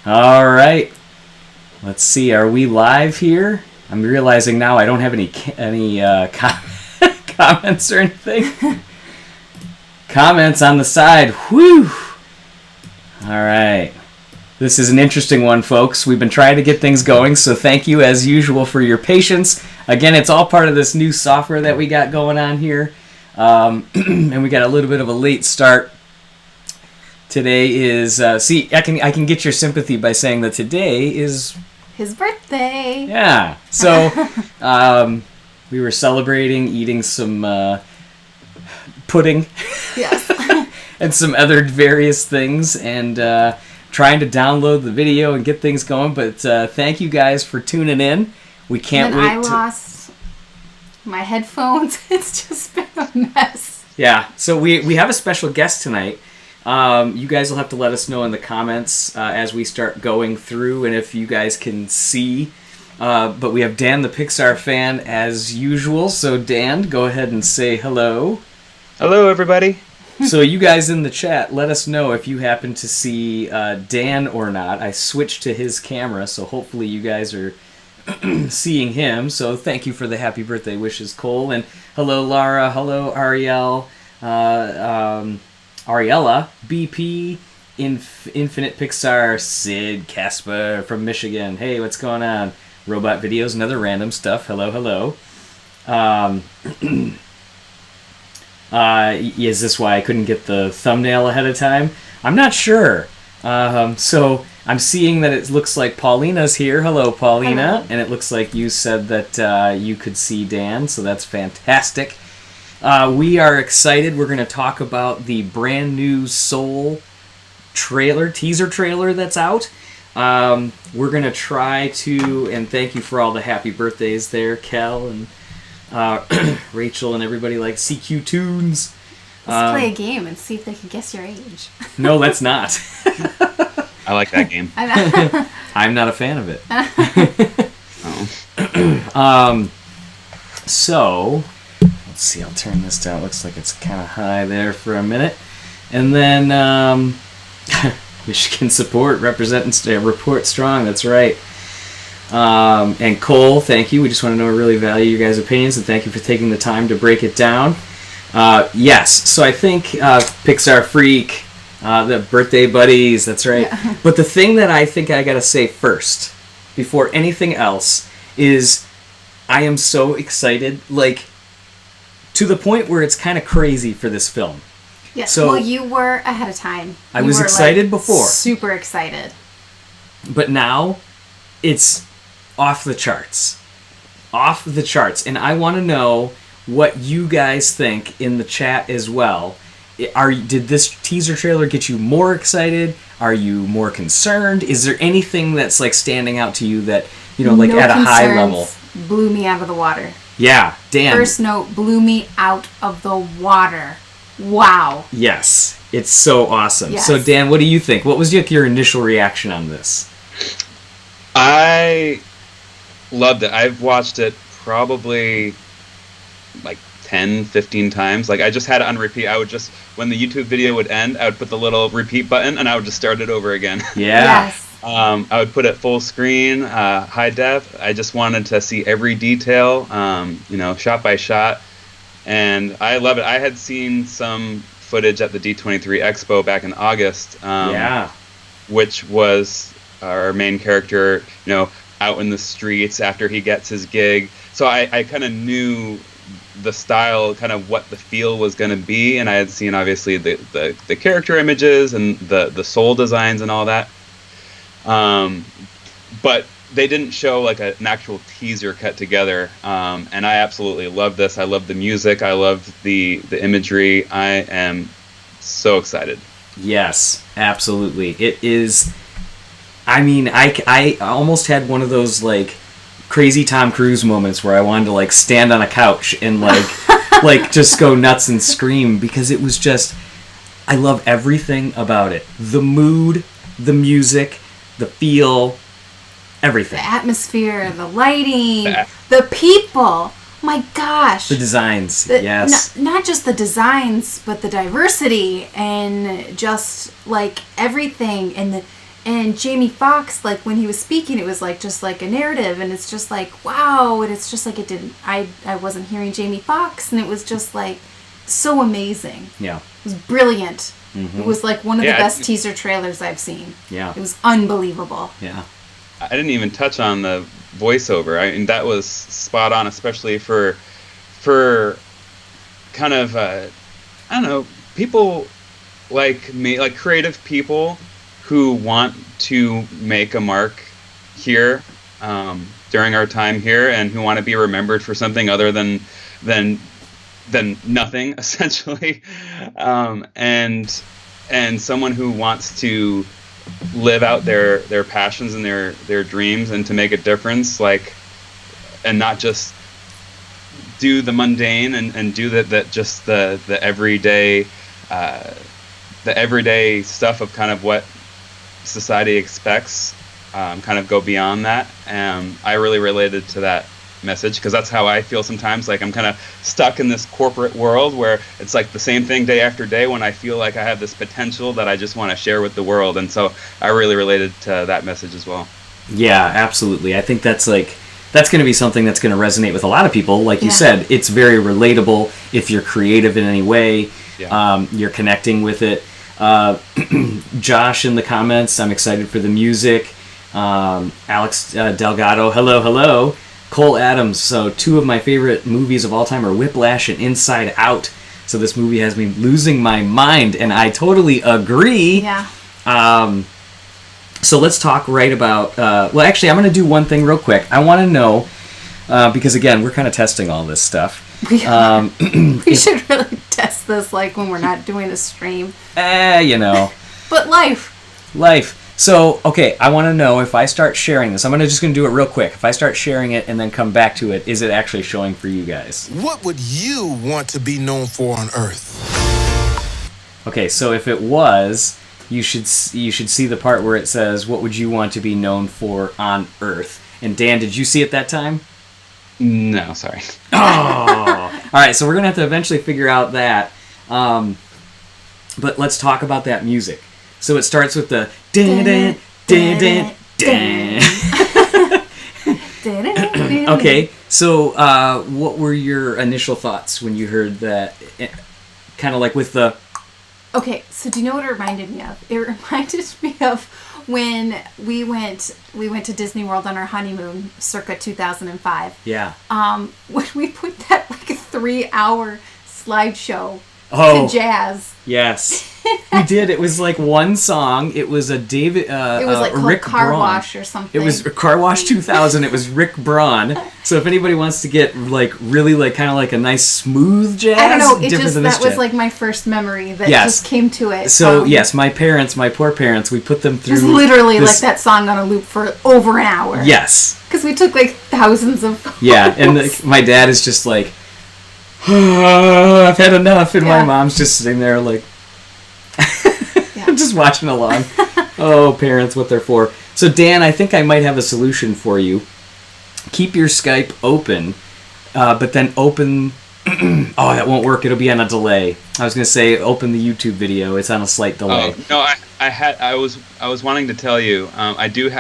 All right. Let's see. Are we live here? I'm realizing now I don't have any comments or anything. Comments on the side. Whew. All right. This is an interesting one, folks. We've been trying to get things going, so thank you as usual for your patience. Again, it's all part of this new software that we got going on here. And we got a little bit of a late start. Today is, I can get your sympathy by saying that today is his birthday. Yeah. So, we were celebrating, eating some pudding. Yes. And some other various things, and trying to download the video and get things going. But thank you guys for tuning in. We can't wait. I lost my headphones. It's just been a mess. Yeah. So we have a special guest tonight. You guys will have to let us know in the comments as we start going through, and if you guys can see. But we have Dan, the Pixar fan, as usual. So Dan, go ahead and say hello. Hello, everybody. So you guys in the chat, let us know if you happen to see Dan or not. I switched to his camera, so hopefully you guys are seeing him. So thank you for the happy birthday wishes, Cole. And hello, Lara. Hello, Ariel. Ariella, BP, Infinite Pixar, Sid, Casper from Michigan. Hey, what's going on? Robot Videos and other random stuff. Hello, hello. Is this why I couldn't get the thumbnail ahead of time? I'm not sure. So I'm seeing that it looks like Paulina's here. Hello, Paulina. Hello. And it looks like you said that you could see Dan, so that's fantastic. We are excited. We're going to talk about the brand new Soul teaser trailer that's out. We're going to try to, and thank you for all the happy birthdays there, Kel and Rachel and everybody like CQ Tunes. Let's play a game and see if they can guess your age. No, let's not. I like that game. I'm not a fan of it. So, let's see, I'll turn this down. Looks like it's kind of high there for a minute. And then, Michigan support, report strong, that's right. And Cole, thank you. We just want to know, really value your guys' opinions, and thank you for taking the time to break it down. Yes, so I think Pixar Freak, the birthday buddies, that's right. Yeah. But the thing that I think I gotta say first, before anything else, is I am so excited, like, to the point where it's kind of crazy for this film. Yes, so, well, you were ahead of time. I was excited before. Super excited. But now, it's off the charts. Off the charts. And I want to know what you guys think in the chat as well. Did this teaser trailer get you more excited? Are you more concerned? Is there anything that's like standing out to you that, like at a high level? Blew me out of the water. Yeah, Dan. First note, blew me out of the water. Wow. Yes, it's so awesome. Yes. So Dan, what do you think? What was your initial reaction on this? I loved it. I've watched it probably like 10, 15 times. Like, I just had it on repeat. I would just, when the YouTube video would end, I would put the little repeat button and I would just start it over again. Yeah. Yes. I would put it full screen, high def. I just wanted to see every detail, shot by shot. And I love it. I had seen some footage at the D23 Expo back in August. Which was our main character, out in the streets after he gets his gig. So I kind of knew the style, kind of what the feel was going to be, and I had seen obviously the character images and the soul designs and all that. But they didn't show like an actual teaser cut together, and I absolutely love this. I love the music. I love the imagery. I am so excited. Yes, absolutely. It is. I mean, I almost had one of those like crazy Tom Cruise moments where I wanted to like stand on a couch and like just go nuts and scream, because it was just, I love everything about it. The mood, the music, the feel, everything. The atmosphere, the lighting, the people. My gosh. The designs, yes. Not just the designs, but the diversity and just like everything, and And Jamie Foxx, like when he was speaking, it was like just like a narrative, and it's just like wow, and it's just like it didn't. I wasn't hearing Jamie Foxx, and it was just like so amazing. Yeah, it was brilliant. Mm-hmm. It was like one of the best teaser trailers I've seen. Yeah, it was unbelievable. Yeah, I didn't even touch on the voiceover. I mean, that was spot on, especially for kind of I don't know, people like me, like creative people who want to make a mark here during our time here, and who want to be remembered for something other than nothing, essentially, and someone who wants to live out their passions and their dreams and to make a difference, like, and not just do the mundane and do that just the everyday stuff of kind of what society expects, kind of go beyond that. I really related to that message because that's how I feel sometimes. Like I'm kind of stuck in this corporate world where it's like the same thing day after day, when I feel like I have this potential that I just want to share with the world. And so I really related to that message as well. Yeah, absolutely. I think that's going to be something that's going to resonate with a lot of people. Like you said, it's very relatable. If you're creative in any way, you're connecting with it. Josh in the comments, I'm excited for the music. Alex Delgado, hello. Cole Adams, so 2 of my favorite movies of all time are Whiplash and Inside Out. So this movie has me losing my mind, and I totally agree. Yeah. So let's talk right about... well, actually, I'm going to do one thing real quick. I want to know, because again, we're kind of testing all this stuff. We should really test this, like, when we're not doing a stream. But life. So, okay, I want to know if I start sharing this. I'm just going to do it real quick. If I start sharing it and then come back to it, is it actually showing for you guys? What would you want to be known for on Earth? Okay, so if it was, you should see the part where it says, what would you want to be known for on Earth? And Dan, did you see it that time? No, sorry. Oh! All right, so we're going to have to eventually figure out that. But let's talk about that music. So it starts with the dun dun dun dun. Okay, so what were your initial thoughts when you heard that? Kind of like with the... Okay, so do you know what it reminded me of? It reminded me of when we went to Disney World on our honeymoon circa 2005. Yeah. When we put that like a 3-hour slideshow to jazz. Yes. We did. It was like one song. It was a David. It was like Rick Car Braun. Wash or something. It was Car Wash 2000. It was Rick Braun. So if anybody wants to get like really like kind of like a nice smooth jazz, I don't know. That was jazz. like my first memory that just came to it. So yes, my poor parents, we put them through. It was literally like that song on a loop for over an hour. Yes. Because we took like thousands of photos. Yeah, and my dad is just like, oh, I've had enough, and my mom's just sitting there like. Just watching along. Oh, parents, what they're for. So, Dan, I think I might have a solution for you. Keep your Skype open, but then open... oh, that won't work. It'll be on a delay. I was going to say open the YouTube video. It's on a slight delay. Oh, no, I was wanting to tell you, I did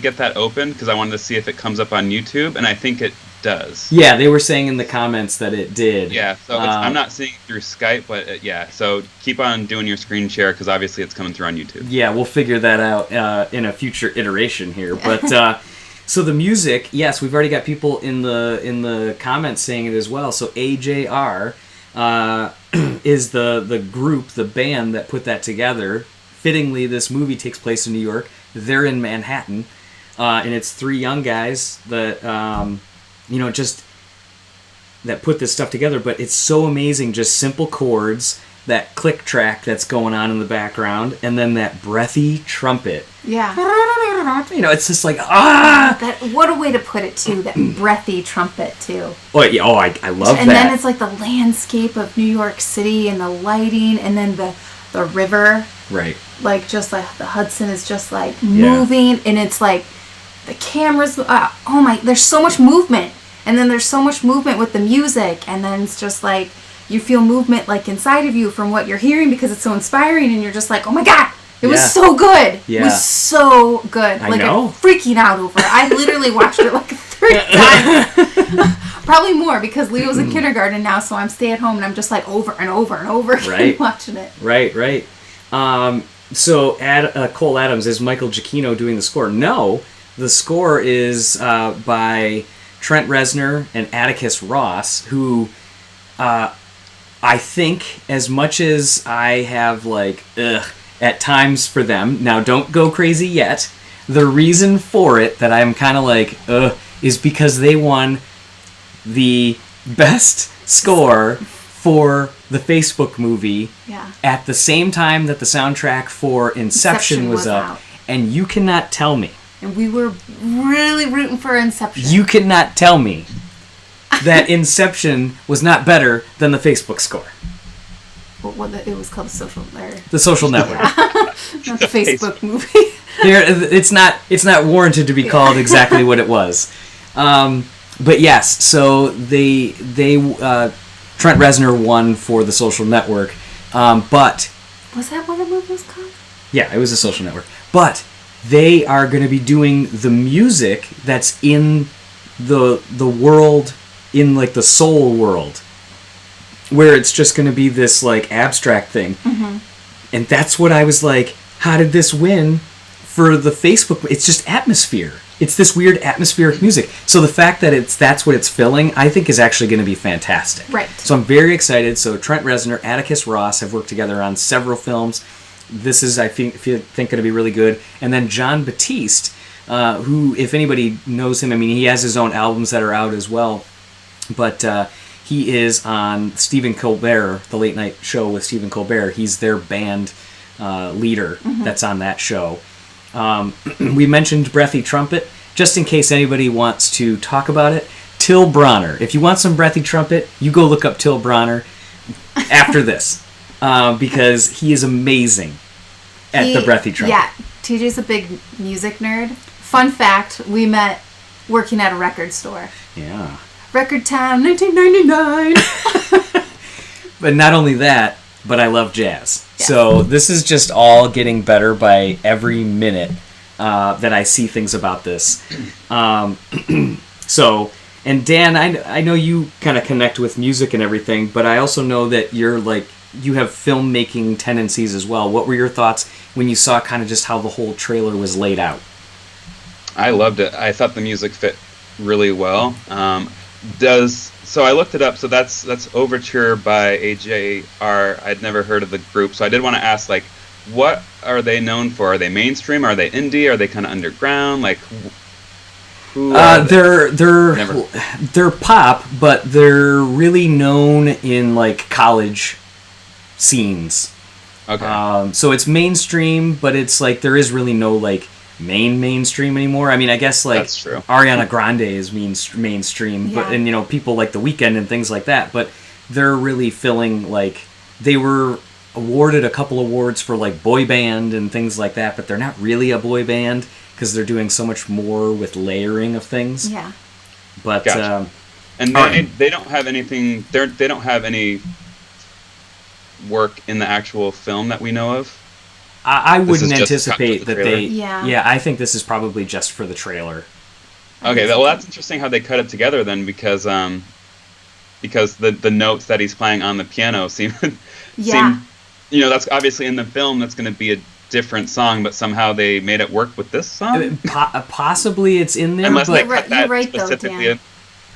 get that open because I wanted to see if it comes up on YouTube, and I think it does. Yeah, they were saying in the comments that it did. Yeah, so I'm not seeing it through Skype, but so keep on doing your screen share because obviously it's coming through on YouTube. Yeah, we'll figure that out in a future iteration here. But so the music, yes, we've already got people in the comments saying it as well. So AJR is the group, the band that put that together. Fittingly, this movie takes place in New York. They're in Manhattan, and it's 3 young guys that just that put this stuff together. But it's so amazing, just simple chords, that click track that's going on in the background, and then that breathy trumpet. Yeah. It's just like, ah! What a way to put it, too, that breathy trumpet, too. Oh, yeah, I love that. And then it's like the landscape of New York City and the lighting, and then the river. Right. Like, just like the Hudson is just like moving, and it's like the cameras, there's so much movement. And then there's so much movement with the music, and then it's just like you feel movement like inside of you from what you're hearing because it's so inspiring, and you're just like, oh my God, It Yeah. was so good. Yeah. It was so good. I Like, know. I'm freaking out over it. I literally watched it like 3 times. Probably more because Leo's in kindergarten now, so I'm stay at home and I'm just like over and over and over again Right. watching it. Right. So Cole Adams, is Michael Giacchino doing the score? No, the score is by Trent Reznor and Atticus Ross, who I think, as much as I have like at times for them, now don't go crazy yet, the reason for it that I'm kind of like is because they won the best score for the Facebook movie Yeah. at the same time that the soundtrack for Inception was up. out. And you cannot tell me, And we were really rooting for Inception. you cannot tell me that Inception was not better than the Facebook score. It was called The Social Network. not the Facebook movie. It's not warranted to be called exactly what it was. But yes, so they Trent Reznor won for the Social Network, but Was that what the movie was called? yeah, it was a Social Network. But they are going to be doing the music that's in the world, in like the soul world, where it's just going to be this like abstract thing. Mm-hmm. And that's what I was like, how did this win for the Facebook? It's just atmosphere. It's this weird atmospheric music. So the fact that that's what it's filling, I think is actually going to be fantastic. Right. So I'm very excited. So Trent Reznor, Atticus Ross have worked together on several films. This is, I think going to be really good. And then John Batiste, who, if anybody knows him, I mean, he has his own albums that are out as well. But he is on Stephen Colbert, the late night show with Stephen Colbert. He's their band leader that's on that show. We mentioned Breathy Trumpet. Just in case anybody wants to talk about it, Till Bronner. If you want some Breathy Trumpet, you go look up Till Bronner after this. Because he is amazing at the Breathy Trumpet. Yeah, TJ's a big music nerd. Fun fact, we met working at a record store. Yeah. Record Town, 1999. But not only that, but I love jazz. Yes. So this is just all getting better by every minute that I see things about this. So, and Dan, I know you kind of connect with music and everything, but I also know that you have filmmaking tendencies as well. What were your thoughts when you saw kind of just how the whole trailer was laid out? I loved it. I thought the music fit really well. So I looked it up. So that's Overture by AJR. I'd never heard of the group, so I did want to ask, like, what are they known for? Are they mainstream? Are they indie? Are they kind of underground? Like, who? They're pop, but they're really known in like college scenes. Okay. So it's mainstream, but it's like there is really no like mainstream anymore. I mean, I guess like That's true. Ariana Grande is mainstream, but Yeah. and you know people like The Weeknd and things like that. But they're really filling like they were awarded a couple awards for like boy band and things like that, but they're not really a boy band because they're doing so much more with layering of things. Yeah. But Gotcha. And they don't have anything. They don't have any work in the actual film that we know of. I This wouldn't is just anticipate cut to the that trailer? they. Yeah. I think this is probably just for the trailer. Okay, well that's interesting how they cut it together then, because the notes that he's playing on the piano seem, Yeah. that's obviously in the film that's going to be a different song, but somehow they made it work with this song. Possibly it's in there, Unless but they cut that You're right, though, specifically, Dan.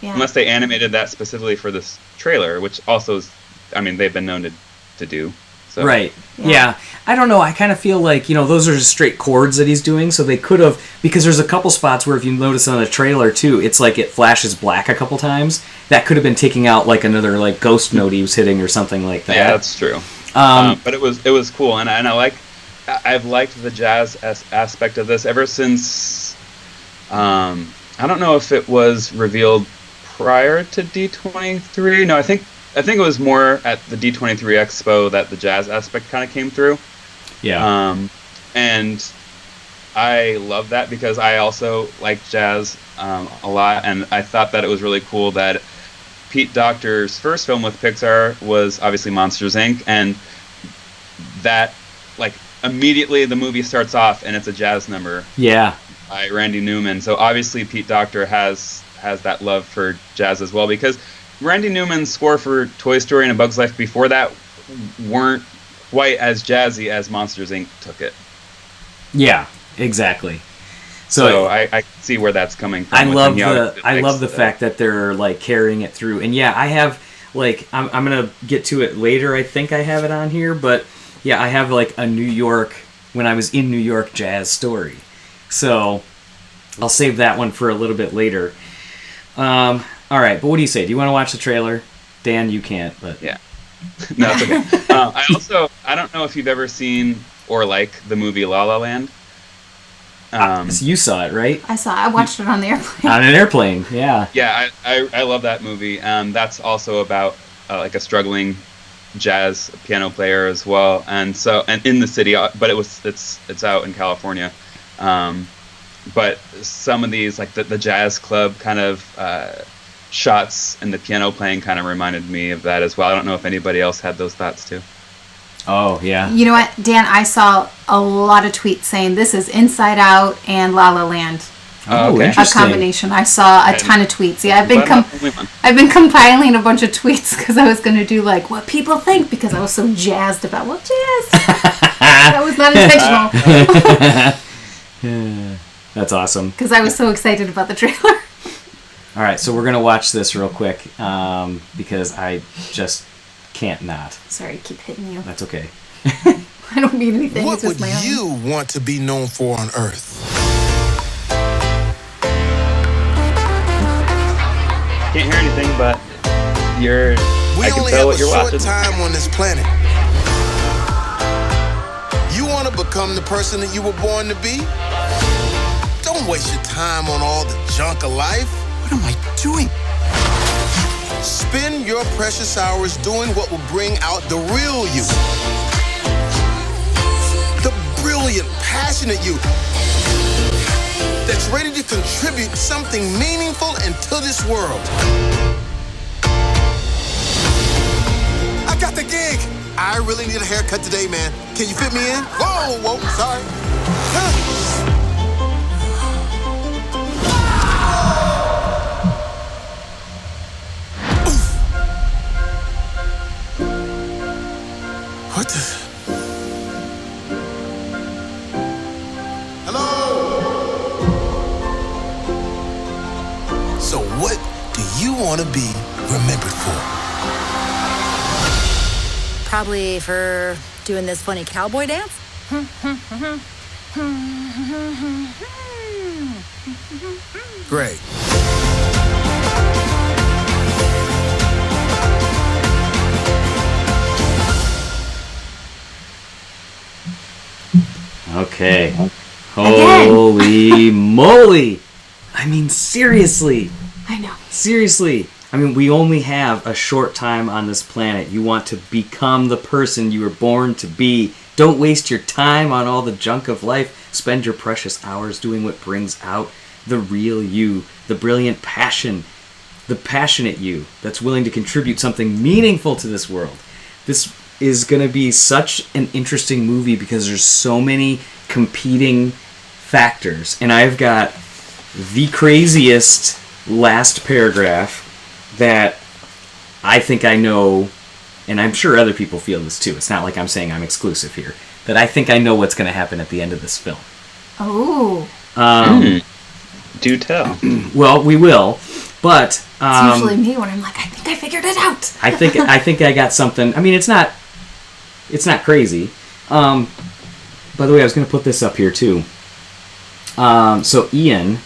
Yeah. unless they animated that specifically for this trailer, which also is, I mean, they've been known to do. So. right. Yeah. Yeah. I don't know. I kind of feel like, those are just straight chords that he's doing, so they could have, because there's a couple spots where if you notice on the trailer too, it's like it flashes black a couple times. That could have been taking out like another like ghost note he was hitting or something like that. Yeah, that's true. But it was cool, and I've liked the jazz aspect of this ever since. I don't know if it was revealed prior to D23. No, I think it was more at the D23 Expo that the jazz aspect kind of came through. Yeah. And I love that because I also like jazz a lot, and I thought that it was really cool that Pete Docter's first film with Pixar was obviously Monsters, Inc., and that, like, immediately the movie starts off and it's a jazz number Yeah. by Randy Newman. So obviously Pete Docter has that love for jazz as well, because Randy Newman's score for Toy Story and A Bug's Life before that weren't quite as jazzy as Monsters Inc. took it. Yeah, exactly. So I see where that's coming from. I love the fact that they're like carrying it through. And yeah, I have like I'm gonna get to it later. I think I have it on here, but yeah, I have like a New York, when I was in New York, jazz story. So I'll save that one for a little bit later. All right, but what do you say? Do you want to watch the trailer? Dan, you can't, but yeah. No, it's okay. I don't know if you've ever seen or like the movie La La Land. So you saw it, right? I watched it on the airplane. On an airplane, yeah. Yeah, I love that movie. That's also about like a struggling jazz piano player as well, and in the city, but it's out in California. But some of these, like the jazz club kind of shots and the piano playing kind of reminded me of that as well. I don't know if anybody else had those thoughts too. Oh, yeah. You know what, Dan? I saw a lot of tweets saying this is Inside Out and La La Land. Oh, okay. interesting. A combination. I saw a ton of tweets. Yeah, I've been I've been compiling a bunch of tweets because I was going to do like what people think, because I was so jazzed about jazz. That was not intentional. That's awesome. Because I was so excited about the trailer. All right, so we're going to watch this real quick because I just can't not. Sorry, I keep hitting you. That's okay. I don't mean anything. What It's just would my own. you want to be known for on Earth? can't hear anything, but We I can only tell have what a you're short watching. time on this planet. You want to become the person that you were born to be? Don't waste your time on all the junk of life. What am I doing? Spend your precious hours doing what will bring out the real you. The brilliant, passionate you that's ready to contribute something meaningful into this world. I got the gig. I really need a haircut today, man. Can you fit me in? Whoa, sorry. What the? Hello? So what do you want to be remembered for? Probably for doing this funny cowboy dance. Great. Okay. Holy moly! I mean, seriously. I know. Seriously. I mean, we only have a short time on this planet. You want to become the person you were born to be. Don't waste your time on all the junk of life. Spend your precious hours doing what brings out the real you, the brilliant passion, the passionate you that's willing to contribute something meaningful to this world. This is going to be such an interesting movie because there's so many competing factors. And I've got the craziest last paragraph that I think I know, and I'm sure other people feel this too. It's not like I'm saying I'm exclusive here. That I think I know what's going to happen at the end of this film. Oh. Do tell. Well, we will, but It's usually me when I'm like, I think I figured it out. I think I got something. I mean, it's not crazy. By the way, I was going to put this up here too. So Ian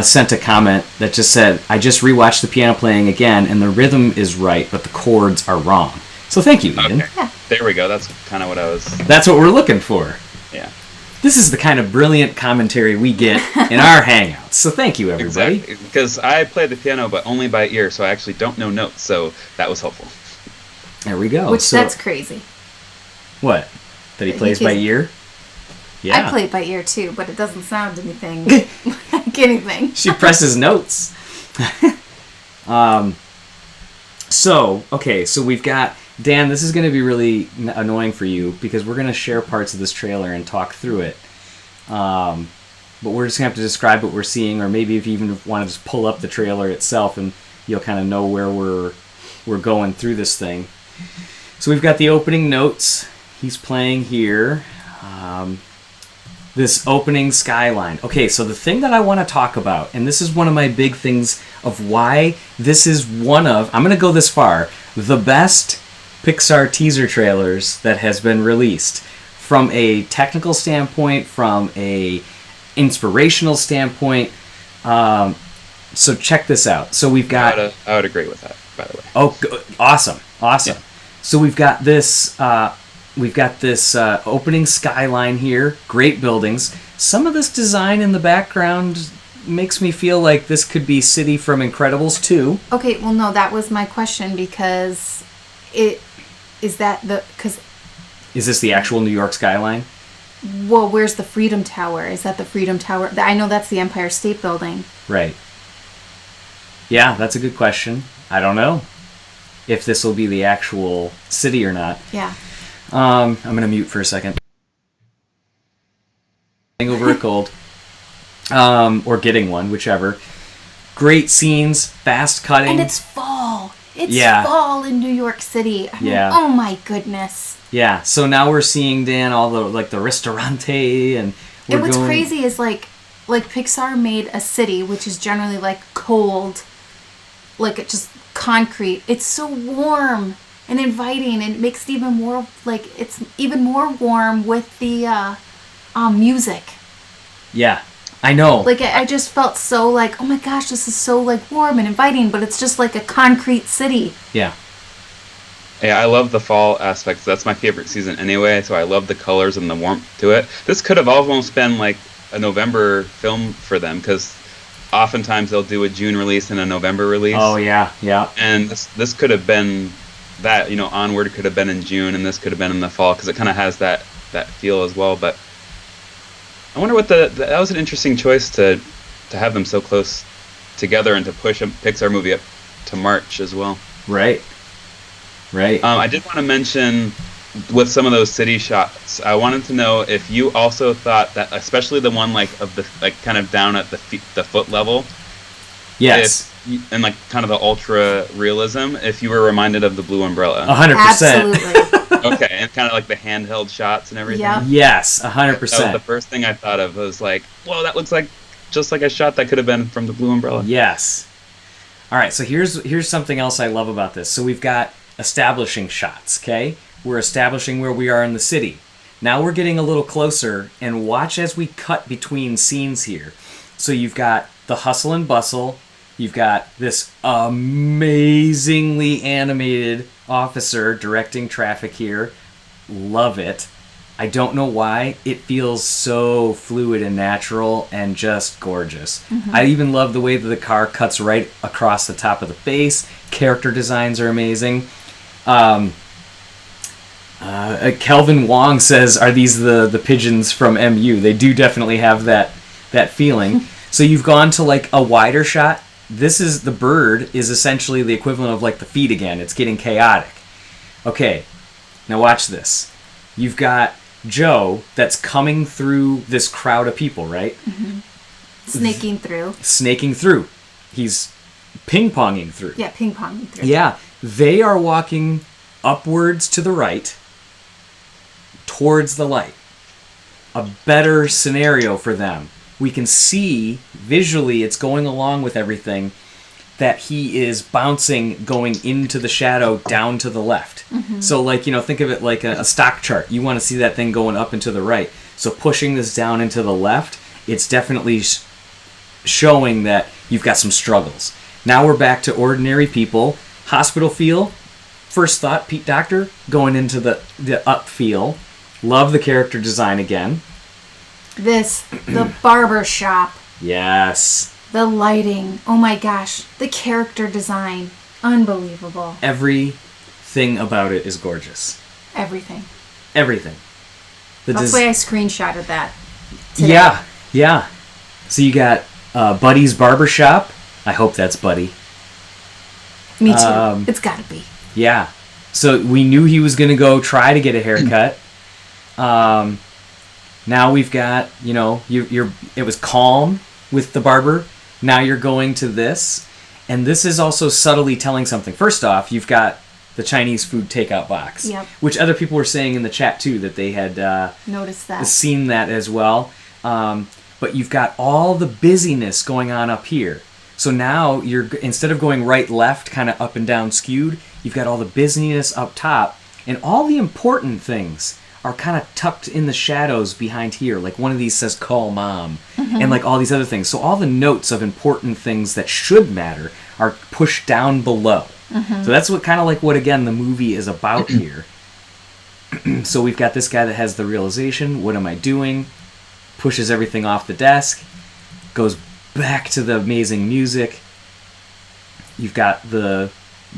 sent a comment that just said, "I just rewatched the piano playing again, and the rhythm is right, but the chords are wrong." So thank you, Ian. Okay. There we go. That's kind of what I was. That's what we're looking for. Yeah. This is the kind of brilliant commentary we get in our hangouts. So thank you, everybody. Exactly. Because I play the piano, but only by ear, so I actually don't know notes. So that was helpful. There we go. Which, So, that's crazy. what? That he That he plays by plays- ear? Yeah. I play it by ear too, but it doesn't sound anything like anything. She presses notes. So we've got Dan, this is going to be really annoying for you because we're going to share parts of this trailer and talk through it. But we're just going to have to describe what we're seeing, or maybe if you even want to just pull up the trailer itself and you'll kind of know where we're going through this thing. So we've got the opening notes. He's playing here. This opening skyline. Okay, so the thing that I want to talk about, and this is one of my big things of why this is one of, I'm going to go this far, the best Pixar teaser trailers that has been released. From a technical standpoint, from a inspirational standpoint. So check this out. So we've got... I would agree with that, by the way. Oh, awesome. Yeah. So we've got this... opening skyline here. Great buildings. Some of this design in the background makes me feel like this could be City from Incredibles 2. Okay, well, no, that was my question because is this the actual New York skyline? Well, where's the Freedom Tower? Is that the Freedom Tower? I know that's the Empire State Building. Right. Yeah, that's a good question. I don't know if this will be the actual city or not. Yeah. I'm going to mute for a second. Over a cold. Or getting one, whichever. Great scenes, fast cutting. And it's fall. It's Yeah. fall in New York City. I mean, Yeah. oh my goodness. Yeah, so now we're seeing, Dan, all the ristorante and And what's crazy is like Pixar made a city which is generally like cold, like it just concrete. It's so warm and inviting, and it makes it even more like it's even more warm with the music. Yeah, I know. Like I just felt so like, oh my gosh, this is so like warm and inviting, but it's just like a concrete city. Yeah. Yeah, I love the fall aspects. That's my favorite season anyway, so I love the colors and the warmth to it. This could have almost been like a November film for them, because oftentimes they'll do a June release and a November release. Oh, yeah, yeah. And this could have been that, Onward could have been in June, and this could have been in the fall, because it kind of has that feel as well. But I wonder what that was an interesting choice to have them so close together and to push a Pixar movie up to March as well. Right. I did want to mention, with some of those city shots, I wanted to know if you also thought that, especially the one kind of down at the foot level. Yes. And like kind of the ultra realism, if you were reminded of the Blue Umbrella. 100%. Absolutely. Okay, and kind of like the handheld shots and everything. Yep. Yes, 100%. That was the first thing I thought of. Was like, whoa, that looks like just like a shot that could have been from the Blue Umbrella. Yes. All right, so here's something else I love about this. So we've got establishing shots, okay? We're establishing where we are in the city. Now we're getting a little closer, and watch as we cut between scenes here. So you've got the hustle and bustle. You've got this amazingly animated officer directing traffic here. Love it. I don't know why. It feels so fluid and natural and just gorgeous. Mm-hmm. I even love the way that the car cuts right across the top of the face. Character designs are amazing. Kelvin Wong says, are these the pigeons from MU? They do definitely have that feeling. So you've gone to like a wider shot. The bird is essentially the equivalent of like the feet again. It's getting chaotic. Okay, now watch this. You've got Joe that's coming through this crowd of people, right? Mm-hmm. Snaking through. He's ping-ponging through. Yeah, ping-ponging through. Yeah, they are walking upwards to the right towards the light. A better scenario for them. We can see visually, it's going along with everything, that he is bouncing going into the shadow down to the left. Mm-hmm. So think of it like a stock chart. You want to see that thing going up and to the right. So pushing this down into the left, it's definitely showing that you've got some struggles. Now we're back to ordinary people. Hospital feel. First thought, Pete Doctor going into the up feel. Love the character design again. The barber shop. Yes. The lighting. Oh my gosh. The character design. Unbelievable. Everything about it is gorgeous. Everything. That's why I screenshotted that today. Yeah. So you got Buddy's Barbershop. I hope that's Buddy. Me too. It's gotta be. Yeah. So we knew he was going to go try to get a haircut. Now we've got, it was calm with the barber. Now you're going to this. And this is also subtly telling something. First off, you've got the Chinese food takeout box. Yep. Which other people were saying in the chat, too, that they had noticed that. Seen that as well. But you've got all the busyness going on up here. So now instead of going right, left, kind of up and down skewed, you've got all the busyness up top. And all the important things are kind of tucked in the shadows behind here. Like one of these says call mom, and like all these other things. So all the notes of important things that should matter are pushed down below. So that's what again the movie is about here. So we've got this guy that has the realization, what am I doing? Pushes everything off the desk, goes back to the amazing music. You've got the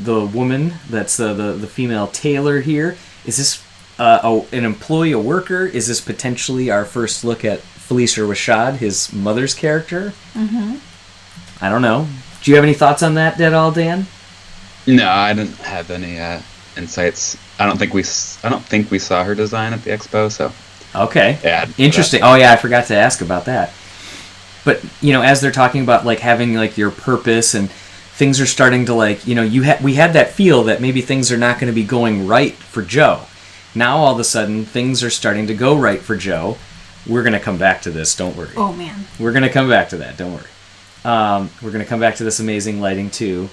woman that's the female tailor here. Is this an employee, a worker? Is this potentially our first look at Felicia Rashad, his mother's character? I don't know. Do you have any thoughts on that at all, Dan? No, I didn't have any insights. I don't think we saw her design at the expo. So okay, yeah, interesting. Oh yeah, I forgot to ask about that. But as they're talking about like having like your purpose and things are starting to like we had that feel that maybe things are not going to be going right for Joe. Now all of a sudden things are starting to go right for Joe. We're going to come back to this. Don't worry. Oh man, we're going to come back to that. Don't worry. We're going to come back to this amazing lighting too.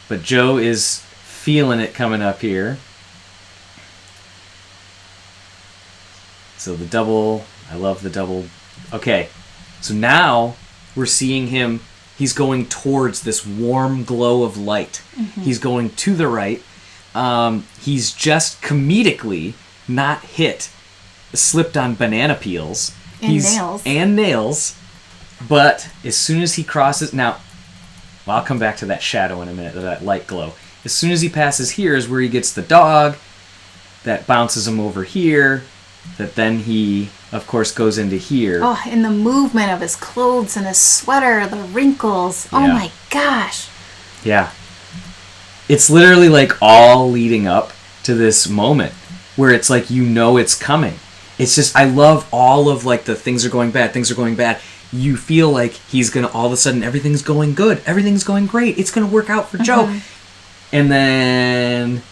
But Joe is feeling it coming up here. So the double, I love the double. Okay, so now we're seeing him, he's going towards this warm glow of light. He's going to the right. He's just comedically not slipped on banana peels. And nails. But as soon as he crosses, now, well, I'll come back to that shadow in a minute, that light glow. As soon as he passes here is where he gets the dog, that bounces him over here, that then he, of course, goes into here. Oh, and the movement of his clothes and his sweater, the wrinkles. Oh my gosh. Yeah. It's literally like all leading up to this moment where it's like it's coming. It's just, I love all of like the things are going bad. You feel like he's going to, all of a sudden, everything's going good. Everything's going great. It's going to work out for Joe. And then,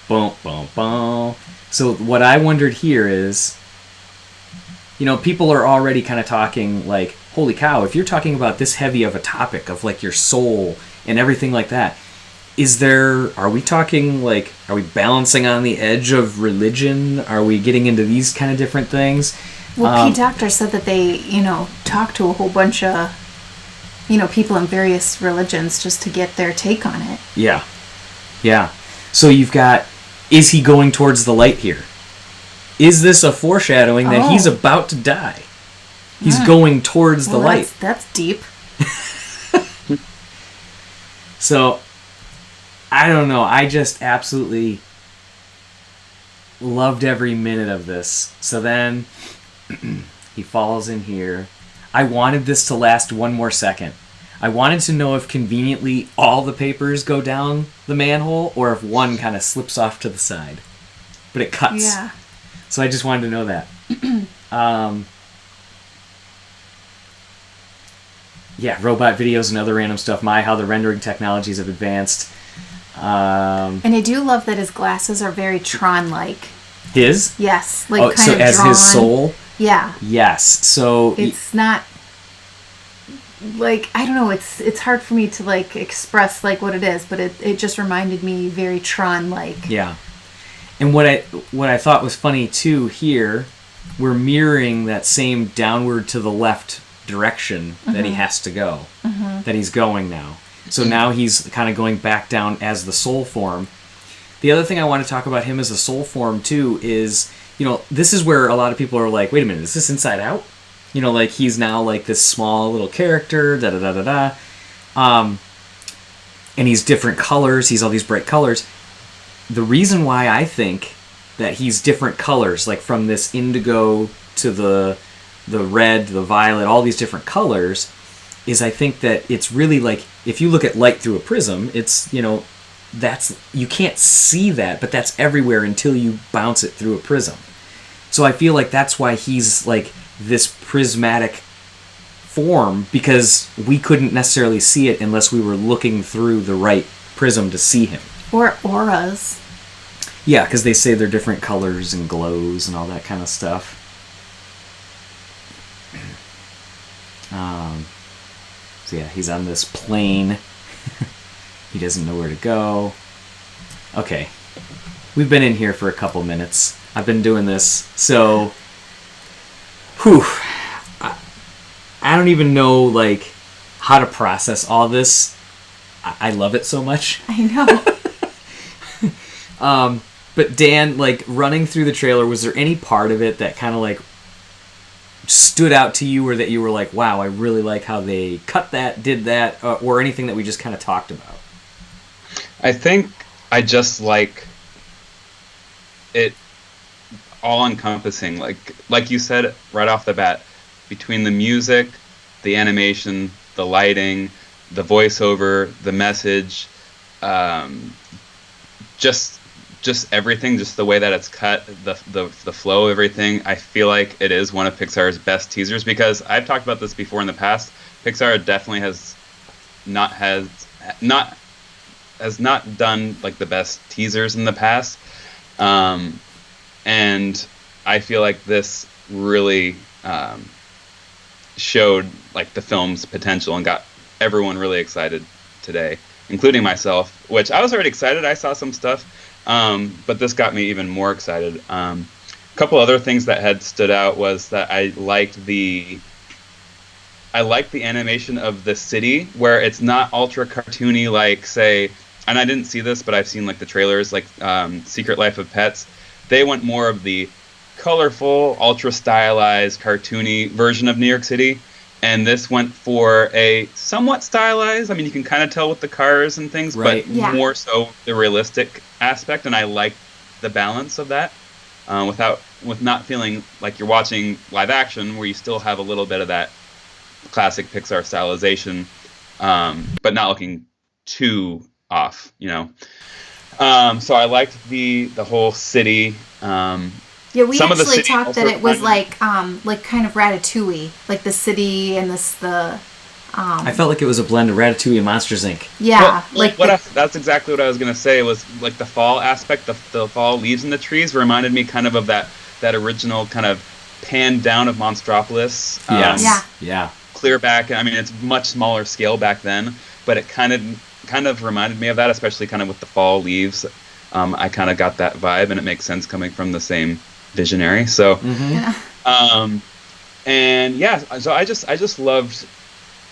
boom, boom, boom. So what I wondered here is, people are already kind of talking like, holy cow, if you're talking about this heavy of a topic of like your soul and everything like that, are we talking like, are we balancing on the edge of religion? Are we getting into these kind of different things? Well, Pete Docter said that they, talked to a whole bunch of, people in various religions just to get their take on it. Yeah. Yeah. So you've got, is he going towards the light here? Is this a foreshadowing that he's about to die? He's going towards the light. That's deep. So, I don't know. I just absolutely loved every minute of this. So then he falls in here. I wanted this to last one more second. I wanted to know if conveniently all the papers go down the manhole or if one kind of slips off to the side. But it cuts. Yeah. So I just wanted to know that. Yeah, robot videos and other random stuff. How the rendering technologies have advanced. And I do love that his glasses are very Tron-like. His? Yes. Like kind so of as drawn. his soul? Yeah. Yes. So it's not like, I don't know, it's hard for me to like express like what it is, but it just reminded me very Tron-like. Yeah. And what I thought was funny too here, we're mirroring that same downward to the left direction that he has to go, that he's going now. So now he's kind of going back down as the soul form. The other thing I want to talk about him as a soul form too is, this is where a lot of people are like, wait a minute, is this Inside Out? Like he's now like this small little character, and he's different colors, he's all these bright colors. The reason why I think that he's different colors, like from this indigo to the red, the violet, all these different colors, is I think that it's really like, if you look at light through a prism, it's, you can't see that, but that's everywhere until you bounce it through a prism. So I feel like that's why he's like this prismatic form, because we couldn't necessarily see it unless we were looking through the right prism to see him. Or auras. Yeah, because they say they're different colors and glows and all that kind of stuff. So yeah, he's on this plane. He doesn't know where to go. Okay. We've been in here for a couple minutes. I've been doing this, so... Whew. I don't even know, like, how to process all this. I love it so much. I know. But Dan, like, running through the trailer, was there any part of it that kind of, like, stood out to you, or that you were like, wow, I really like how they cut that, did that, or anything that we just kind of talked about? I think I just like it all encompassing. Like you said right off the bat, between the music, the animation, the lighting, the voiceover, the message, just everything, just the way that it's cut, the flow, everything. I feel like it is one of Pixar's best teasers, because I've talked about this before in the past. Pixar definitely has not done like the best teasers in the past, and I feel like this really showed like the film's potential and got everyone really excited today, including myself, which I was already excited. I saw some stuff. But this got me even more excited. A couple other things that had stood out was that I liked the animation of the city, where it's not ultra cartoony like, say, and I didn't see this, but I've seen like the trailers, like Secret Life of Pets. They went more of the colorful, ultra stylized, cartoony version of New York City. And this went for a somewhat stylized, I mean, you can kind of tell with the cars and things, right, but more so the realistic aspect. And I like the balance of that, with not feeling like you're watching live action, where you still have a little bit of that classic Pixar stylization, but not looking too off, you know. So I liked the whole city. Yeah, we Some of the actually city talked that also it was kind like kind of Ratatouille, like the city and the. I felt like it was a blend of Ratatouille and Monsters Inc. Yeah, well, that's exactly what I was gonna say. Was like the fall aspect, the fall leaves in the trees reminded me kind of that original kind of pan down of Monstropolis. Yes. Yeah. Clear back. I mean, it's much smaller scale back then, but it kind of reminded me of that, especially kind of with the fall leaves. I kind of got that vibe, and it makes sense coming from the same visionary. So, and yeah, so I just loved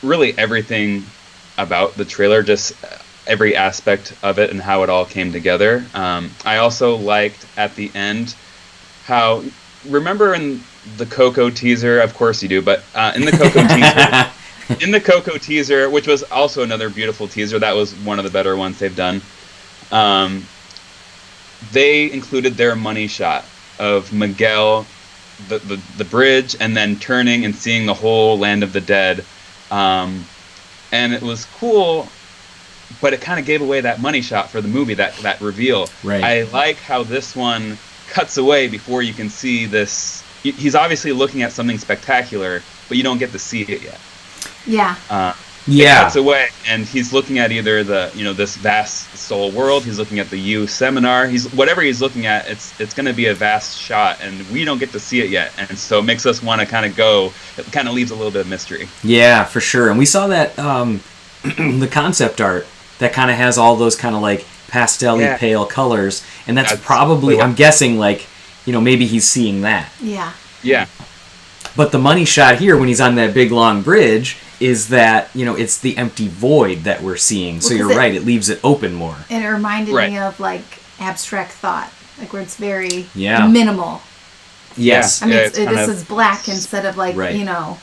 really everything about the trailer, just every aspect of it and how it all came together. I also liked at the end how, remember in the Coco teaser, of course you do, but in the Coco teaser, which was also another beautiful teaser, that was one of the better ones they've done. They included their money shot of Miguel, the bridge, and then turning and seeing the whole land of the dead. And it was cool, but it kind of gave away that money shot for the movie, that reveal. Right. I like how this one cuts away before you can see this. He's obviously looking at something spectacular, but you don't get to see it yet. Yeah. It cuts away, and he's looking at either this vast soul world. He's looking at the U seminar. Whatever he's looking at, it's going to be a vast shot, and we don't get to see it yet. And so it makes us want to kind of go. It kind of leaves a little bit of mystery. Yeah, for sure. And we saw that the concept art that kind of has all those kind of like pastel-y pale colors, and that's probably, I'm guessing, like, maybe he's seeing that. Yeah. Yeah. But the money shot here, when he's on that big long bridge, is that, it's the empty void that we're seeing. So you're right, it leaves it open more. And it reminded me of like abstract thought, like where it's very minimal. Yes. I mean, this is black instead of like, Well,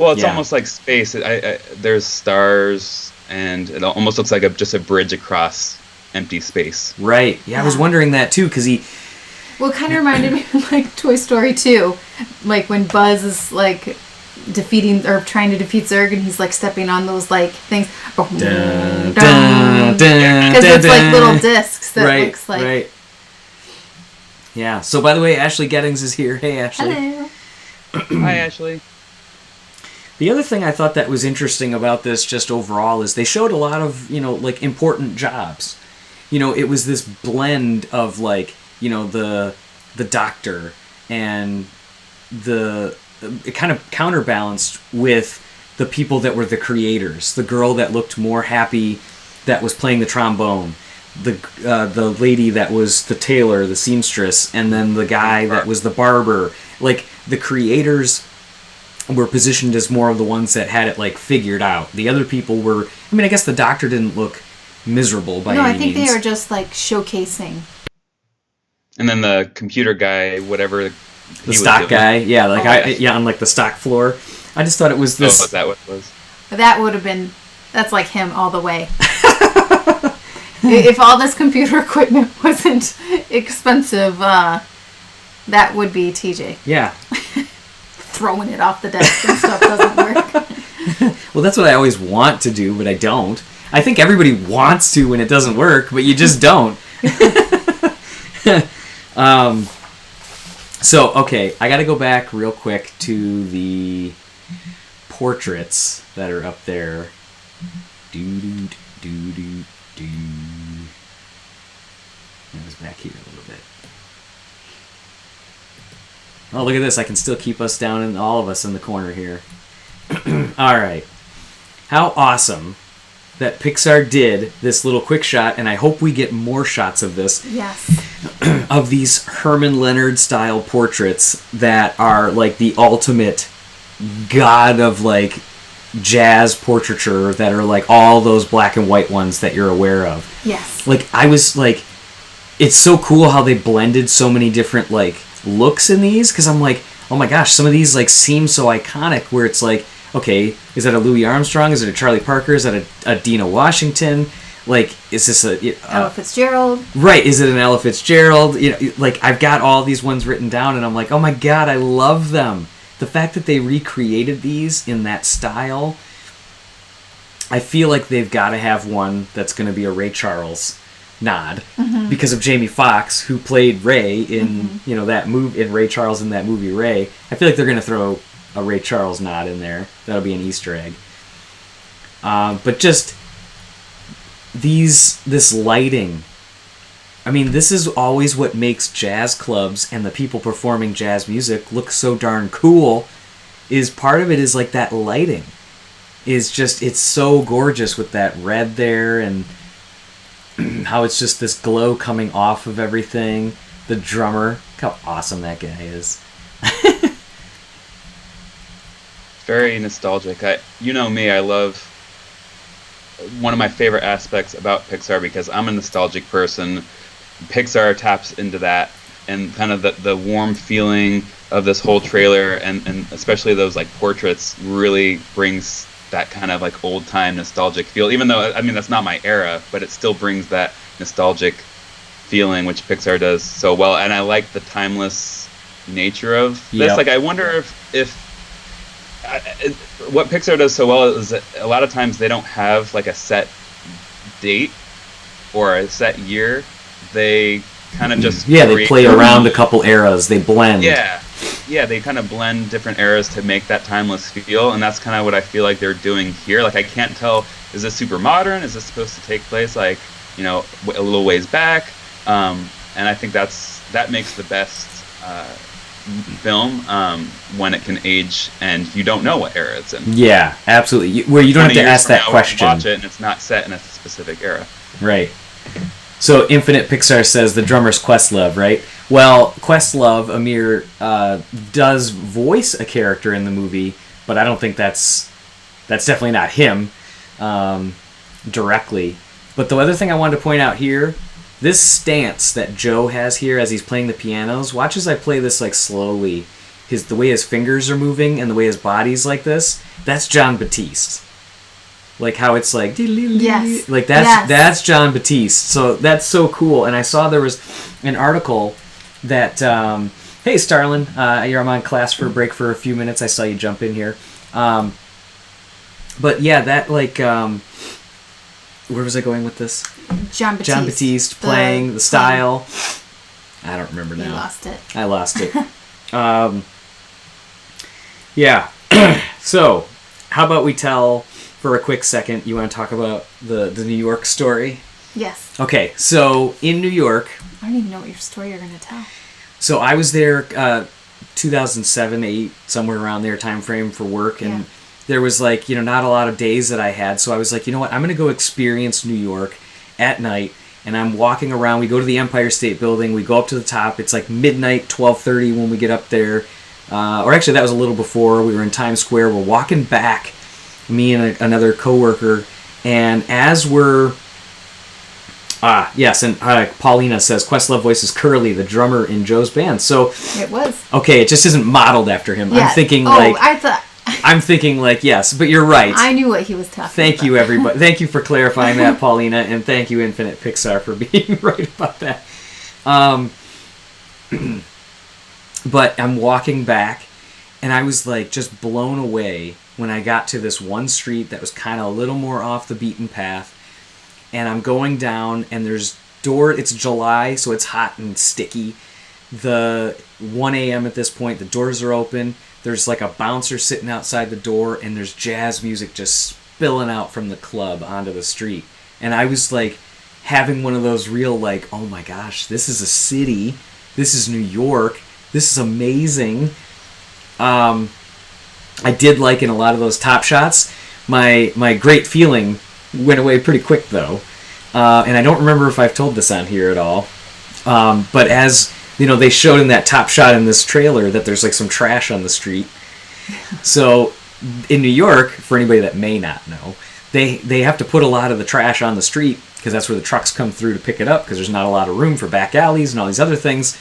it's almost like space. There's stars, and it almost looks like just a bridge across empty space. Right. Yeah, I was wondering that too, because Well, it kind of reminded me of like Toy Story 2, like when Buzz is like defeating or trying to defeat Zurg, and he's like stepping on those like things. Dun, Because dun, dun, it's like dun. little discs that Right, looks like. right. Yeah. So by the way, Ashley Gettings is here. Hey, Ashley. Hello. Hi, Ashley. The other thing I thought that was interesting about this just overall is they showed a lot of, like important jobs. It was this blend of like, the doctor and it kind of counterbalanced with the people that were the creators. The girl that looked more happy that was playing the trombone. The lady that was the tailor, the seamstress, and then the guy that was the barber. Like, the creators were positioned as more of the ones that had it, like, figured out. The other people were... I mean, I guess the doctor didn't look miserable by any means. No, I think they were just, like, showcasing. And then the computer guy, whatever... The stock guy, yeah, like on like the stock floor. I just thought it was this... Oh, is that what it was? That would have been... That's like him all the way. If all this computer equipment wasn't expensive, that would be TJ. Yeah. Throwing it off the desk and stuff doesn't work. Well, that's what I always want to do, but I don't. I think everybody wants to when it doesn't work, but you just don't. So, okay, I gotta go back real quick to the portraits that are up there. It was back here a little bit. Oh, look at this. I can still keep us down and all of us in the corner here. Alright. How awesome that Pixar did this little quick shot, and I hope we get more shots of this. Yes. Of these Herman Leonard style portraits that are like the ultimate god of like jazz portraiture, that are like all those black and white ones that you're aware of. Yes. Like, I was like, it's so cool how they blended so many different like looks in these, because I'm like, oh my gosh, some of these like seem so iconic, where it's like, okay, is that a Louis Armstrong? Is it a Charlie Parker? Is that a Dina Washington? Like, is this a... Ella Fitzgerald. Right, is it an Ella Fitzgerald? Like, I've got all these ones written down, and I'm like, oh my god, I love them. The fact that they recreated these in that style, I feel like they've got to have one that's going to be a Ray Charles nod, because of Jamie Foxx, who played Ray in, that movie, in Ray Charles in that movie Ray. I feel like they're going to throw a Ray Charles nod in there. That'll be an Easter egg. But just this lighting. I mean, this is always what makes jazz clubs and the people performing jazz music look so darn cool. Is part of it is like that lighting. Is just, it's so gorgeous with that red there, and how it's just this glow coming off of everything. The drummer, look how awesome that guy is. Very nostalgic. You know me, I love... One of my favorite aspects about Pixar, because I'm a nostalgic person, Pixar taps into that, and kind of the warm feeling of this whole trailer, and especially those like portraits, really brings that kind of like old time nostalgic feel. Even though, I mean, that's not my era, but it still brings that nostalgic feeling, which Pixar does so well. And I like the timeless nature of this. Yep. Like, I wonder if what Pixar does so well is that a lot of times they don't have like a set date or a set year. They kind of just they play around a couple eras. They blend. Yeah, they kind of blend different eras to make that timeless feel, and that's kind of what I feel like they're doing here. Like, I can't tell, is this super modern? Is this supposed to take place like, a little ways back? And I think that makes the best film when it can age and you don't know what era it's in. Yeah, absolutely. Where you don't have to ask that question. Watch it and it's not set in a specific era. Right. So Infinite Pixar says the drummer's Questlove, right? Well, Questlove, Amir, does voice a character in the movie, but I don't think that's definitely not him directly. But the other thing I wanted to point out here, this stance that Joe has here as he's playing the pianos, watch as I play this like slowly. The way his fingers are moving and the way his body's like this, that's John Batiste. Like how it's like, yes. Like that's John Batiste. So that's so cool. And I saw there was an article that Hey, Starlin. I'm on class for a break for a few minutes. I saw you jump in here. But yeah, that where was I going with this? John Batiste. John Batiste playing, the style. I don't remember now. You lost it. I lost it. Yeah. So, how about we tell, for a quick second, you want to talk about the New York story? Yes. Okay, so in New York... I don't even know what your story you're going to tell. So I was there 2007, 8, somewhere around there time frame for work, and there was not a lot of days that I had, so I was like, you know what, I'm going to go experience New York at night, and I'm walking around. We go to the Empire State Building, we go up to the top, it's like midnight, 12:30 when we get up there, or actually that was a little before. We were in Times Square, we're walking back, me and another coworker, and as we're yes, and Paulina says Questlove voices Curly, the drummer in Joe's band. So it was okay. It just isn't modeled after him. Yeah. I'm thinking I'm thinking yes, but you're right. I knew what he was talking about. Thank you, everybody. Thank you for clarifying that, Paulina, and thank you, Infinite Pixar, for being right about that. But I'm walking back, and I was just blown away when I got to this one street that was kind of a little more off the beaten path. And I'm going down, and it's July, so it's hot and sticky. The 1 a.m. at this point, the doors are open. There's a bouncer sitting outside the door, and there's jazz music just spilling out from the club onto the street. And I was having one of those real oh my gosh, this is a city. This is New York. This is amazing. I did in a lot of those top shots. My great feeling went away pretty quick though, and I don't remember if I've told this on here at all, but as they showed in that top shot in this trailer that there's some trash on the street. So in New York, for anybody that may not know, they have to put a lot of the trash on the street because that's where the trucks come through to pick it up, because there's not a lot of room for back alleys and all these other things.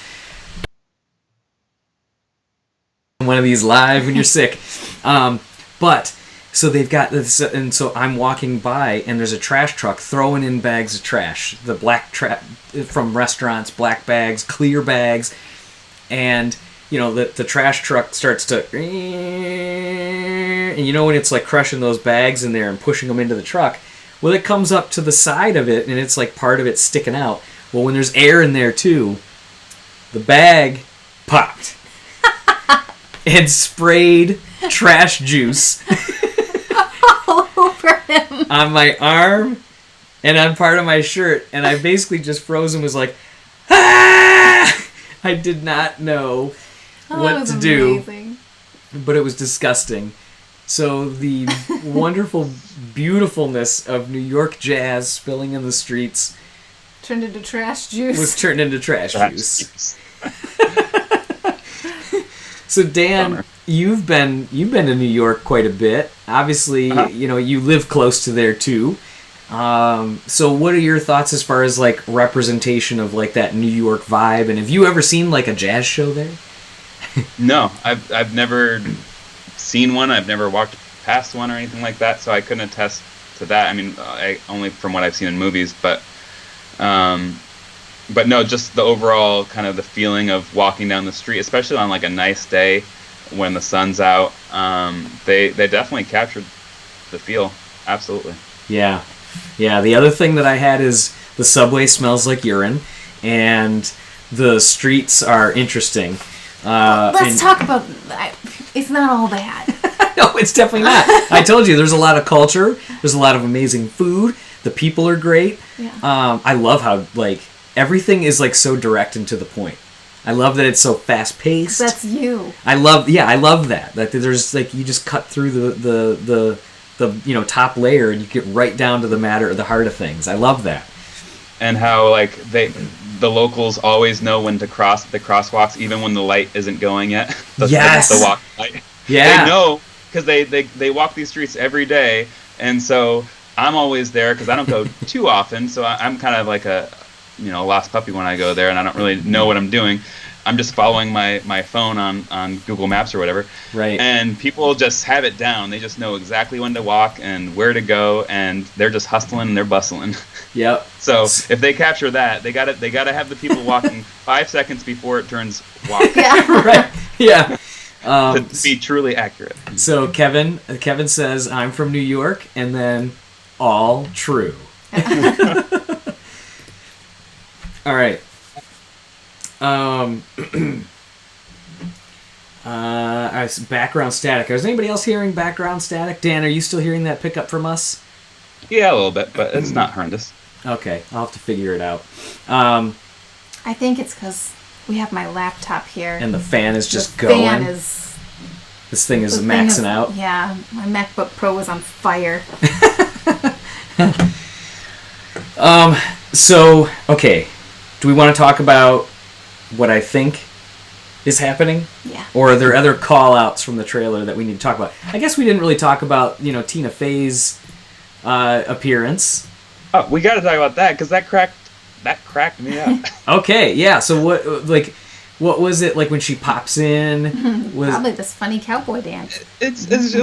One of these live when you're sick, but so they've got this, and so I'm walking by, and there's a trash truck throwing in bags of trash. The black from restaurants, black bags, clear bags, and the trash truck starts to, and when it's crushing those bags in there and pushing them into the truck. Well, it comes up to the side of it, and it's part of it sticking out. Well, when there's air in there too, the bag popped and sprayed trash juice over him on my arm and on part of my shirt, and I basically just froze and was ah! I did not know what to do, but it was disgusting. So the wonderful beautifulness of New York jazz spilling in the streets turned into trash juice. Was turned into trash juice. So Dan, bummer. You've been to New York quite a bit. Obviously, you live close to there too. So what are your thoughts as far as representation of that New York vibe? And have you ever seen a jazz show there? No, I've never seen one. I've never walked past one or anything like that, so I couldn't attest to that. I mean, only from what I've seen in movies, but no, just the overall kind of the feeling of walking down the street, especially on a nice day when the sun's out. They definitely captured the feel. Absolutely. Yeah. The other thing that I had is the subway smells like urine, and the streets are interesting. Let's talk about that. It's not all bad. No, it's definitely not. I told you, there's a lot of culture. There's a lot of amazing food. The people are great. Yeah. I love how everything is so direct and to the point. I love that it's so fast paced. That's you. I love that. That there's you just cut through the top layer and you get right down to the matter, the heart of things. I love that. And how the locals always know when to cross the crosswalks, even when the light isn't going yet. The walk light. Yeah. They know because they walk these streets every day, and so I'm always there because I don't go too often. So I'm kind of like a lost puppy when I go there, and I don't really know what I'm doing. I'm just following my phone on Google Maps or whatever. Right. And people just have it down. They just know exactly when to walk and where to go, and they're just hustling and they're bustling. Yep. So if they capture that, they gotta have the people walking 5 seconds before it turns walk. Yeah. Right. Yeah. To be truly accurate. So Kevin says, I'm from New York, and then all true. All right. Background static. Is anybody else hearing background static? Dan, are you still hearing that pickup from us? Yeah, a little bit, but it's not horrendous. Okay, I'll have to figure it out. I think it's because we have my laptop here. And the fan is just the going. Fan is. This thing is the thing maxing is- out. Yeah, my MacBook Pro was on fire. So, okay. Do we want to talk about what I think is happening? Yeah. Or are there other call-outs from the trailer that we need to talk about? I guess we didn't really talk about, Tina Fey's appearance. Oh, we got to talk about that because that cracked me up. Okay, yeah. So what was it like when she pops in? Probably this funny cowboy dance. It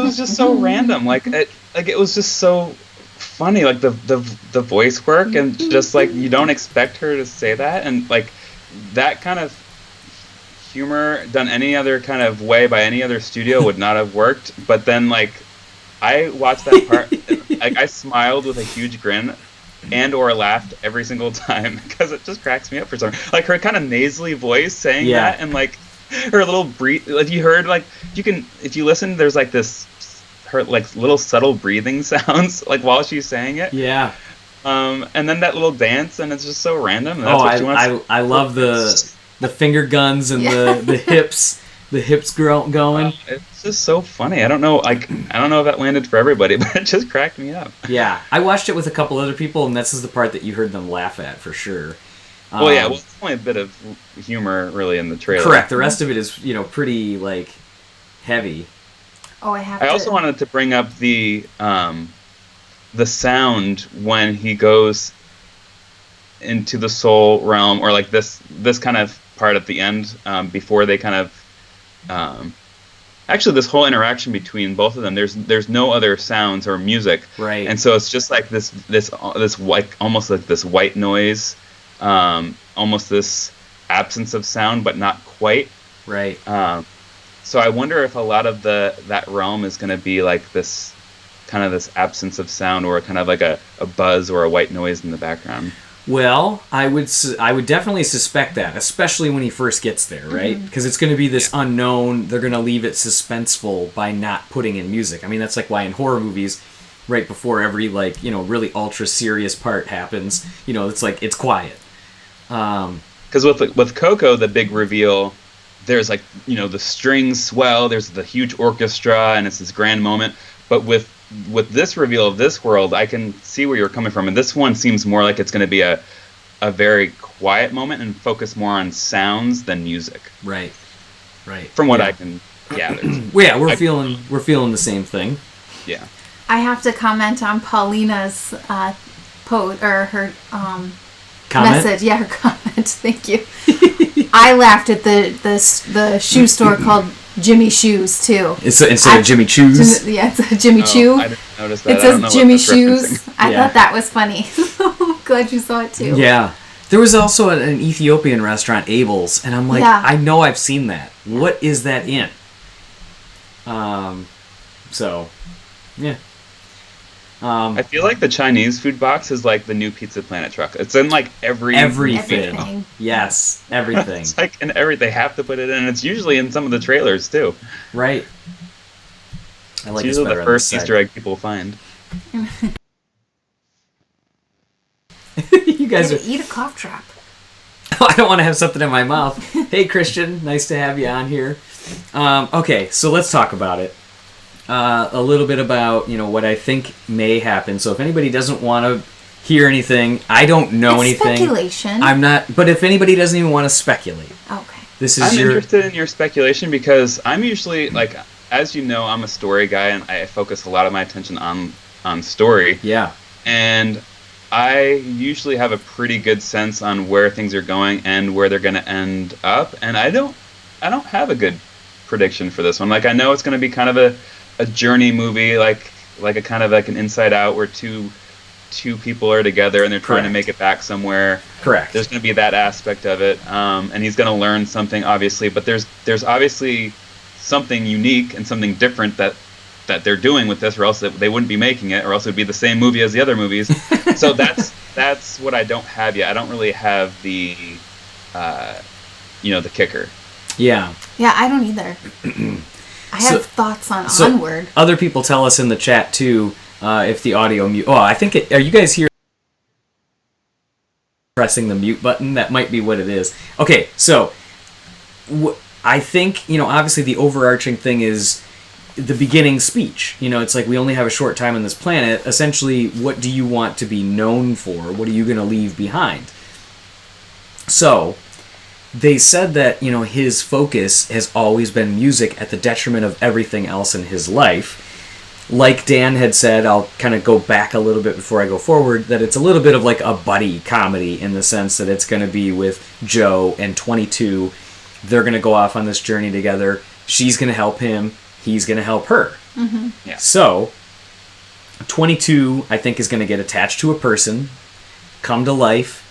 was just so random. It was just so funny. Like the voice work and just like you don't expect her to say that, and like that kind of humor done any other kind of way by any other studio would not have worked. But then like I watched that part, like I smiled with a huge grin and or laughed every single time because it just cracks me up for some reason. Like her kind of nasally voice saying that, and like her little breathe. Like you heard, like you can if you listen, there's like this her like little subtle breathing sounds like while she's saying it. Yeah. And then that little dance, and it's just so random. And that's what she wants. I love the finger guns and the hips going. It's just so funny. I don't know if that landed for everybody, but it just cracked me up. Yeah, I watched it with a couple other people, and this is the part that you heard them laugh at for sure. Well, it's only a bit of humor really in the trailer. Correct. The rest of it is pretty like heavy. Oh, I also wanted to bring up the sound when he goes into the soul realm, or like this kind of part at the end before they kind of actually this whole interaction between both of them. There's no other sounds or music, right? And so it's just like this white, almost like this white noise, almost this absence of sound, but not quite, right? So I wonder if a lot of that realm is going to be like this kind of this absence of sound, or kind of like a buzz or a white noise in the background. Well, I would definitely suspect that, especially when he first gets there, right? Because it's going to be this unknown. They're going to leave it suspenseful by not putting in music. I mean, that's like why in horror movies, right before every really ultra serious part happens, it's like it's quiet. Because with Coco, the big reveal, there's like the strings swell, there's the huge orchestra, and it's this grand moment. But with this reveal of this world, I can see where you're coming from, and this one seems more like it's going to be a very quiet moment and focus more on sounds than music. Right. From what I can gather. Yeah, we're feeling the same thing. Yeah. I have to comment on Paulina's post or her Comment? message. Yeah, her comment. Thank you. I laughed at the shoe store called Jimmy Shoes too. Instead of Jimmy Choos. Yeah, it's Jimmy Choo. I didn't notice that. It says Jimmy Shoes. I thought that was funny. I'm glad you saw it too. Yeah. There was also an Ethiopian restaurant, Abel's, and I'm like, I know I've seen that. What is that in? So, yeah. I feel like the Chinese food box is like the new Pizza Planet truck. It's in like everything. Yes, everything. It's like in everything. They have to put it in. It's usually in some of the trailers too. Right. I like it's usually the first Easter egg people find. You guys eat a cough drop. I don't want to have something in my mouth. Hey, Christian, nice to have you on here. Okay, so let's talk about it. A little bit about what I think may happen. So if anybody doesn't want to hear anything, I don't know anything. Speculation. I'm not. But if anybody doesn't even want to speculate, okay. I'm interested in your speculation because I'm usually like, as you know, I'm a story guy and I focus a lot of my attention on story. Yeah. And I usually have a pretty good sense on where things are going and where they're going to end up. And I don't have a good prediction for this one. Like I know it's going to be kind of a journey movie, like a kind of like an Inside Out, where two two people are together and they're trying to Correct. make it back somewhere. Correct. There's going to be that aspect of it, and he's going to learn something, obviously. But there's obviously something unique and something different that they're doing with this, or else they wouldn't be making it, or else it would be the same movie as the other movies. So that's what I don't have yet. I don't really have the the kicker. Yeah. Yeah, I don't either. I have thoughts on Onward. Other people tell us in the chat too if the audio mute. Oh, I think are you guys here pressing the mute button? That might be what it is. Okay, so I think obviously the overarching thing is the beginning speech. It's like we only have a short time on this planet. Essentially, what do you want to be known for? What are you going to leave behind? So they said that his focus has always been music at the detriment of everything else in his life. Like Dan had said, I'll kind of go back a little bit before I go forward, that it's a little bit of like a buddy comedy in the sense that it's going to be with Joe and 22. They're going to go off on this journey together. She's going to help him. He's going to help her. Mm-hmm. Yeah. So 22, I think, is going to get attached to a person, come to life,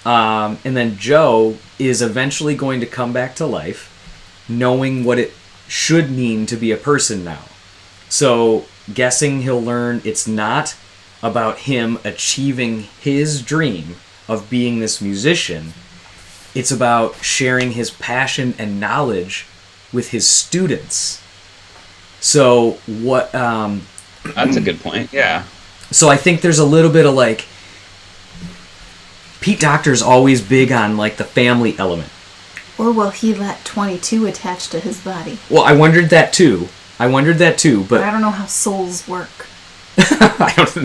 and then Joe is eventually going to come back to life, knowing what it should mean to be a person now. So, guessing he'll learn it's not about him achieving his dream of being this musician. It's about sharing his passion and knowledge with his students. So, what... That's a good point, yeah. So I think there's a little bit of like... Pete Docter's always big on like the family element. Or will he let 22 attach to his body? Well, I wondered that too, but I don't know how souls work.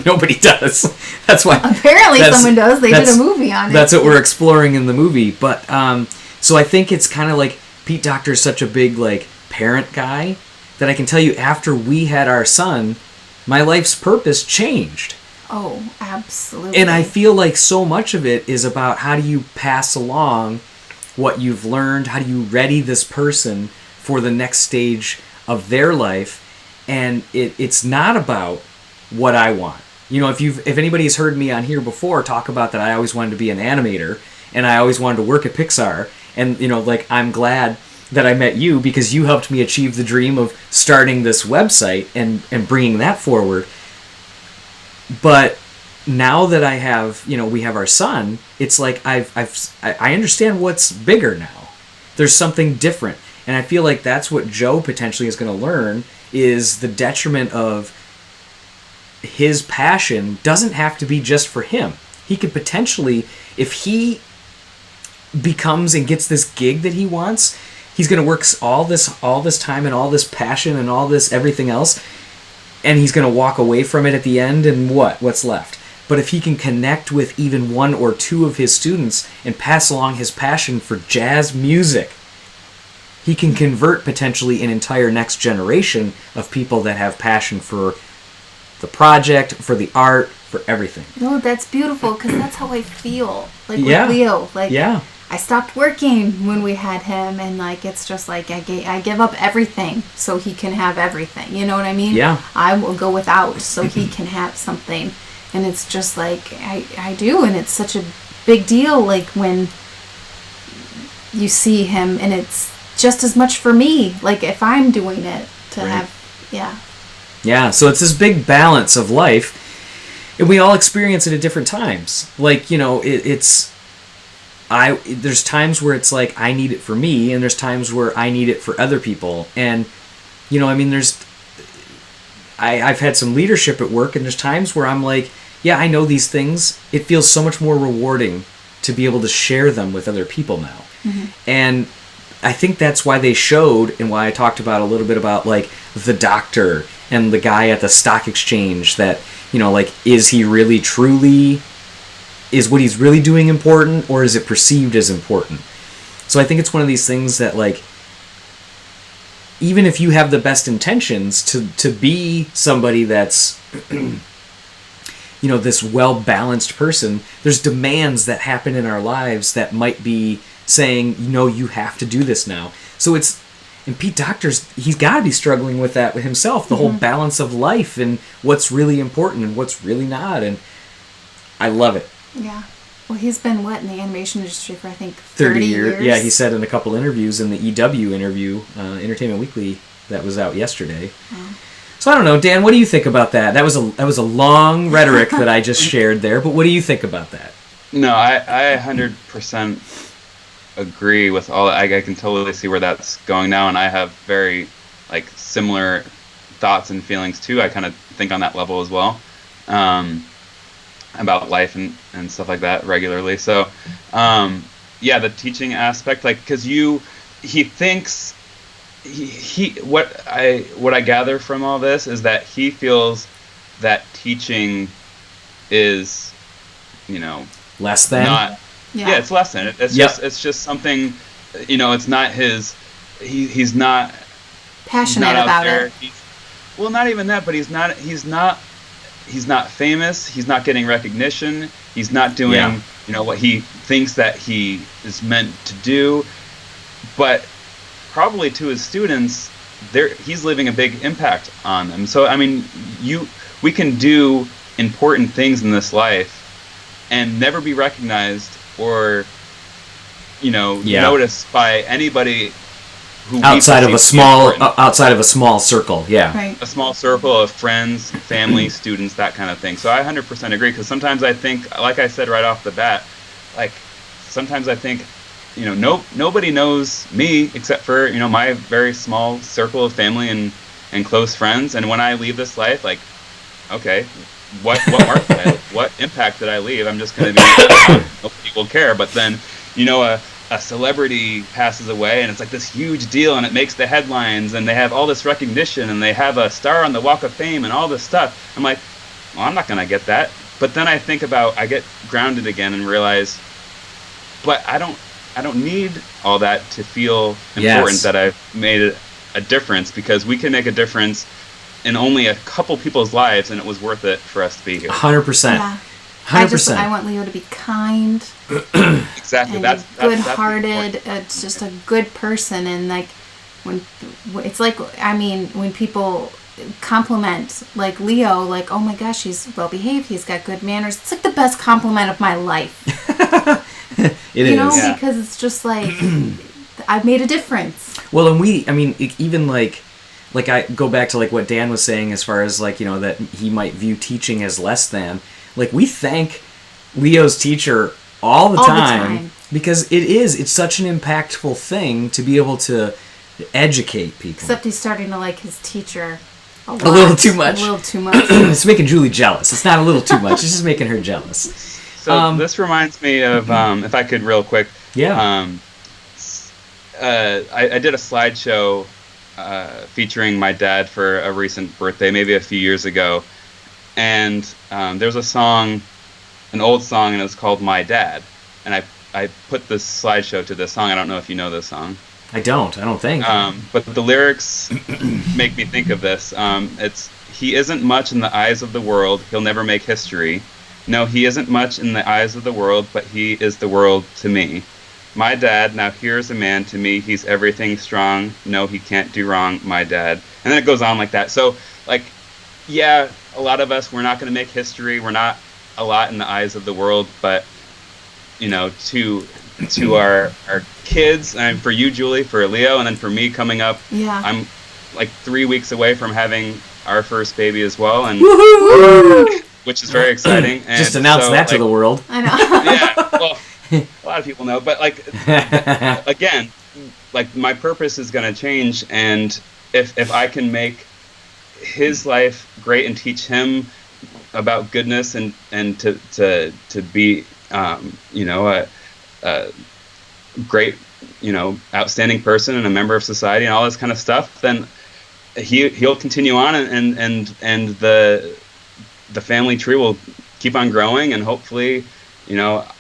Nobody does. That's why. Apparently someone does. They did a movie on it. That's what we're exploring in the movie. But so I think it's kind of like Pete Docter's such a big like parent guy that I can tell you after we had our son, my life's purpose changed. Oh, absolutely. And I feel like so much of it is about how do you pass along what you've learned, how do you ready this person for the next stage of their life, and it's not about what I want. If anybody's heard me on here before talk about that I always wanted to be an animator, and I always wanted to work at Pixar, and I'm glad that I met you because you helped me achieve the dream of starting this website and bringing that forward. But now that I have, we have our son, it's like I understand what's bigger now. There's something different. And I feel like that's what Joe potentially is going to learn is the detriment of his passion doesn't have to be just for him. He could potentially, if he becomes and gets this gig that he wants, he's going to work all this time and all this passion and all this everything else, and he's going to walk away from it at the end, and what's left? But if he can connect with even one or two of his students and pass along his passion for jazz music, he can convert potentially an entire next generation of people that have passion for the project, for the art, for everything. No, that's beautiful because that's how I feel. Like with Yeah. Leo. Like, Yeah. I stopped working when we had him, and like it's just like I give up everything so he can have everything. You know what I mean? Yeah. I will go without so he can have something, and it's just like I do, and it's such a big deal. Like when you see him, and it's just as much for me. Like if I'm doing it to Right. have, yeah. Yeah. So it's this big balance of life, and we all experience it at different times. Like there's times where it's like I need it for me, and there's times where I need it for other people. And I've had some leadership at work, and there's times where I'm like, yeah, I know these things. It feels so much more rewarding to be able to share them with other people now. Mm-hmm. And I think that's why they showed, and why I talked about a little bit about like the doctor and the guy at the stock exchange that, is he really truly, is what he's really doing important, or is it perceived as important? So I think it's one of these things that like, even if you have the best intentions to be somebody that's, this well-balanced person, there's demands that happen in our lives that might be saying, you have to do this now. So and Pete Docter's, he's got to be struggling with that himself, the whole balance of life and what's really important and what's really not. And I love it. Yeah. Well, he's been, in the animation industry for, I think, 30 years. Yeah, he said in a couple interviews in the EW interview, Entertainment Weekly, that was out yesterday. Oh. So I don't know, Dan, what do you think about that? That was a long rhetoric that I just shared there, but what do you think about that? No, I 100% agree with all that. I can totally see where that's going now, and I have very similar thoughts and feelings too. I kind of think on that level as well. About life and stuff like that regularly. So, yeah, the teaching aspect, because he thinks what I gather from all this is that he feels that teaching is, less than. Not, yeah, it's less than. It's just something, it's not his. He's not passionate about it. Well, not even that, but he's not famous. He's not getting recognition. He's not doing, what he thinks that he is meant to do. But probably to his students, he's leaving a big impact on them. So, I mean, we can do important things in this life and never be recognized or, noticed by anybody who outside of a small circle, yeah. Right. A small circle of friends, family, students, that kind of thing. So I 100% agree, because sometimes I think, like I said right off the bat, sometimes I think, nobody knows me except for, my very small circle of family and close friends. And when I leave this life, okay, what mark did I leave? What impact did I leave? I'm just going to be, nobody will care. But then, a celebrity passes away and it's this huge deal and it makes the headlines and they have all this recognition and they have a star on the Walk of Fame and all this stuff. I'm like, well, I'm not going to get that. But then I get grounded again and realize, but I don't need all that to feel important, that I've made a difference, because we can make a difference in only a couple people's lives, and it was worth it for us to be here. 100%. Yeah. 100%. I want Leo to be kind. Exactly. And that's good-hearted. It's just a good person, and when it's when people compliment Leo, oh my gosh, he's well behaved, he's got good manners. It's the best compliment of my life. It is. Because it's just I've made a difference. Well, and even I go back to what Dan was saying as far as that he might view teaching as less than. We thank Leo's teacher all the time because it's such an impactful thing to be able to educate people. Except he's starting to like his teacher a little too much. A little too much. It's making Julie jealous. It's not a little too much. It's just making her jealous. So this reminds me of, if I could real quick. Yeah. I did a slideshow featuring my dad for a recent birthday, maybe a few years ago. And there's a song, an old song, and it was called My Dad. And I put this slideshow to this song. I don't know if you know this song. I don't think. But the lyrics make me think of this. It's, he isn't much in the eyes of the world. He'll never make history. No, he isn't much in the eyes of the world, but he is the world to me. My dad, now here's a man to me. He's everything strong. No, he can't do wrong, my dad. And then it goes on like that. So, yeah, a lot of us, we're not going to make history. We're not a lot in the eyes of the world, but, to our kids, and for you, Julie, for Leo, and then for me coming up, yeah. I'm 3 weeks away from having our first baby as well, and which is very exciting. And just announce that to the world. I know. Yeah, well, a lot of people know, but again, my purpose is going to change, and if I can make his life great and teach him about goodness and to be a great outstanding person and a member of society and all this kind of stuff, then he'll continue on, and the family tree will keep on growing, and hopefully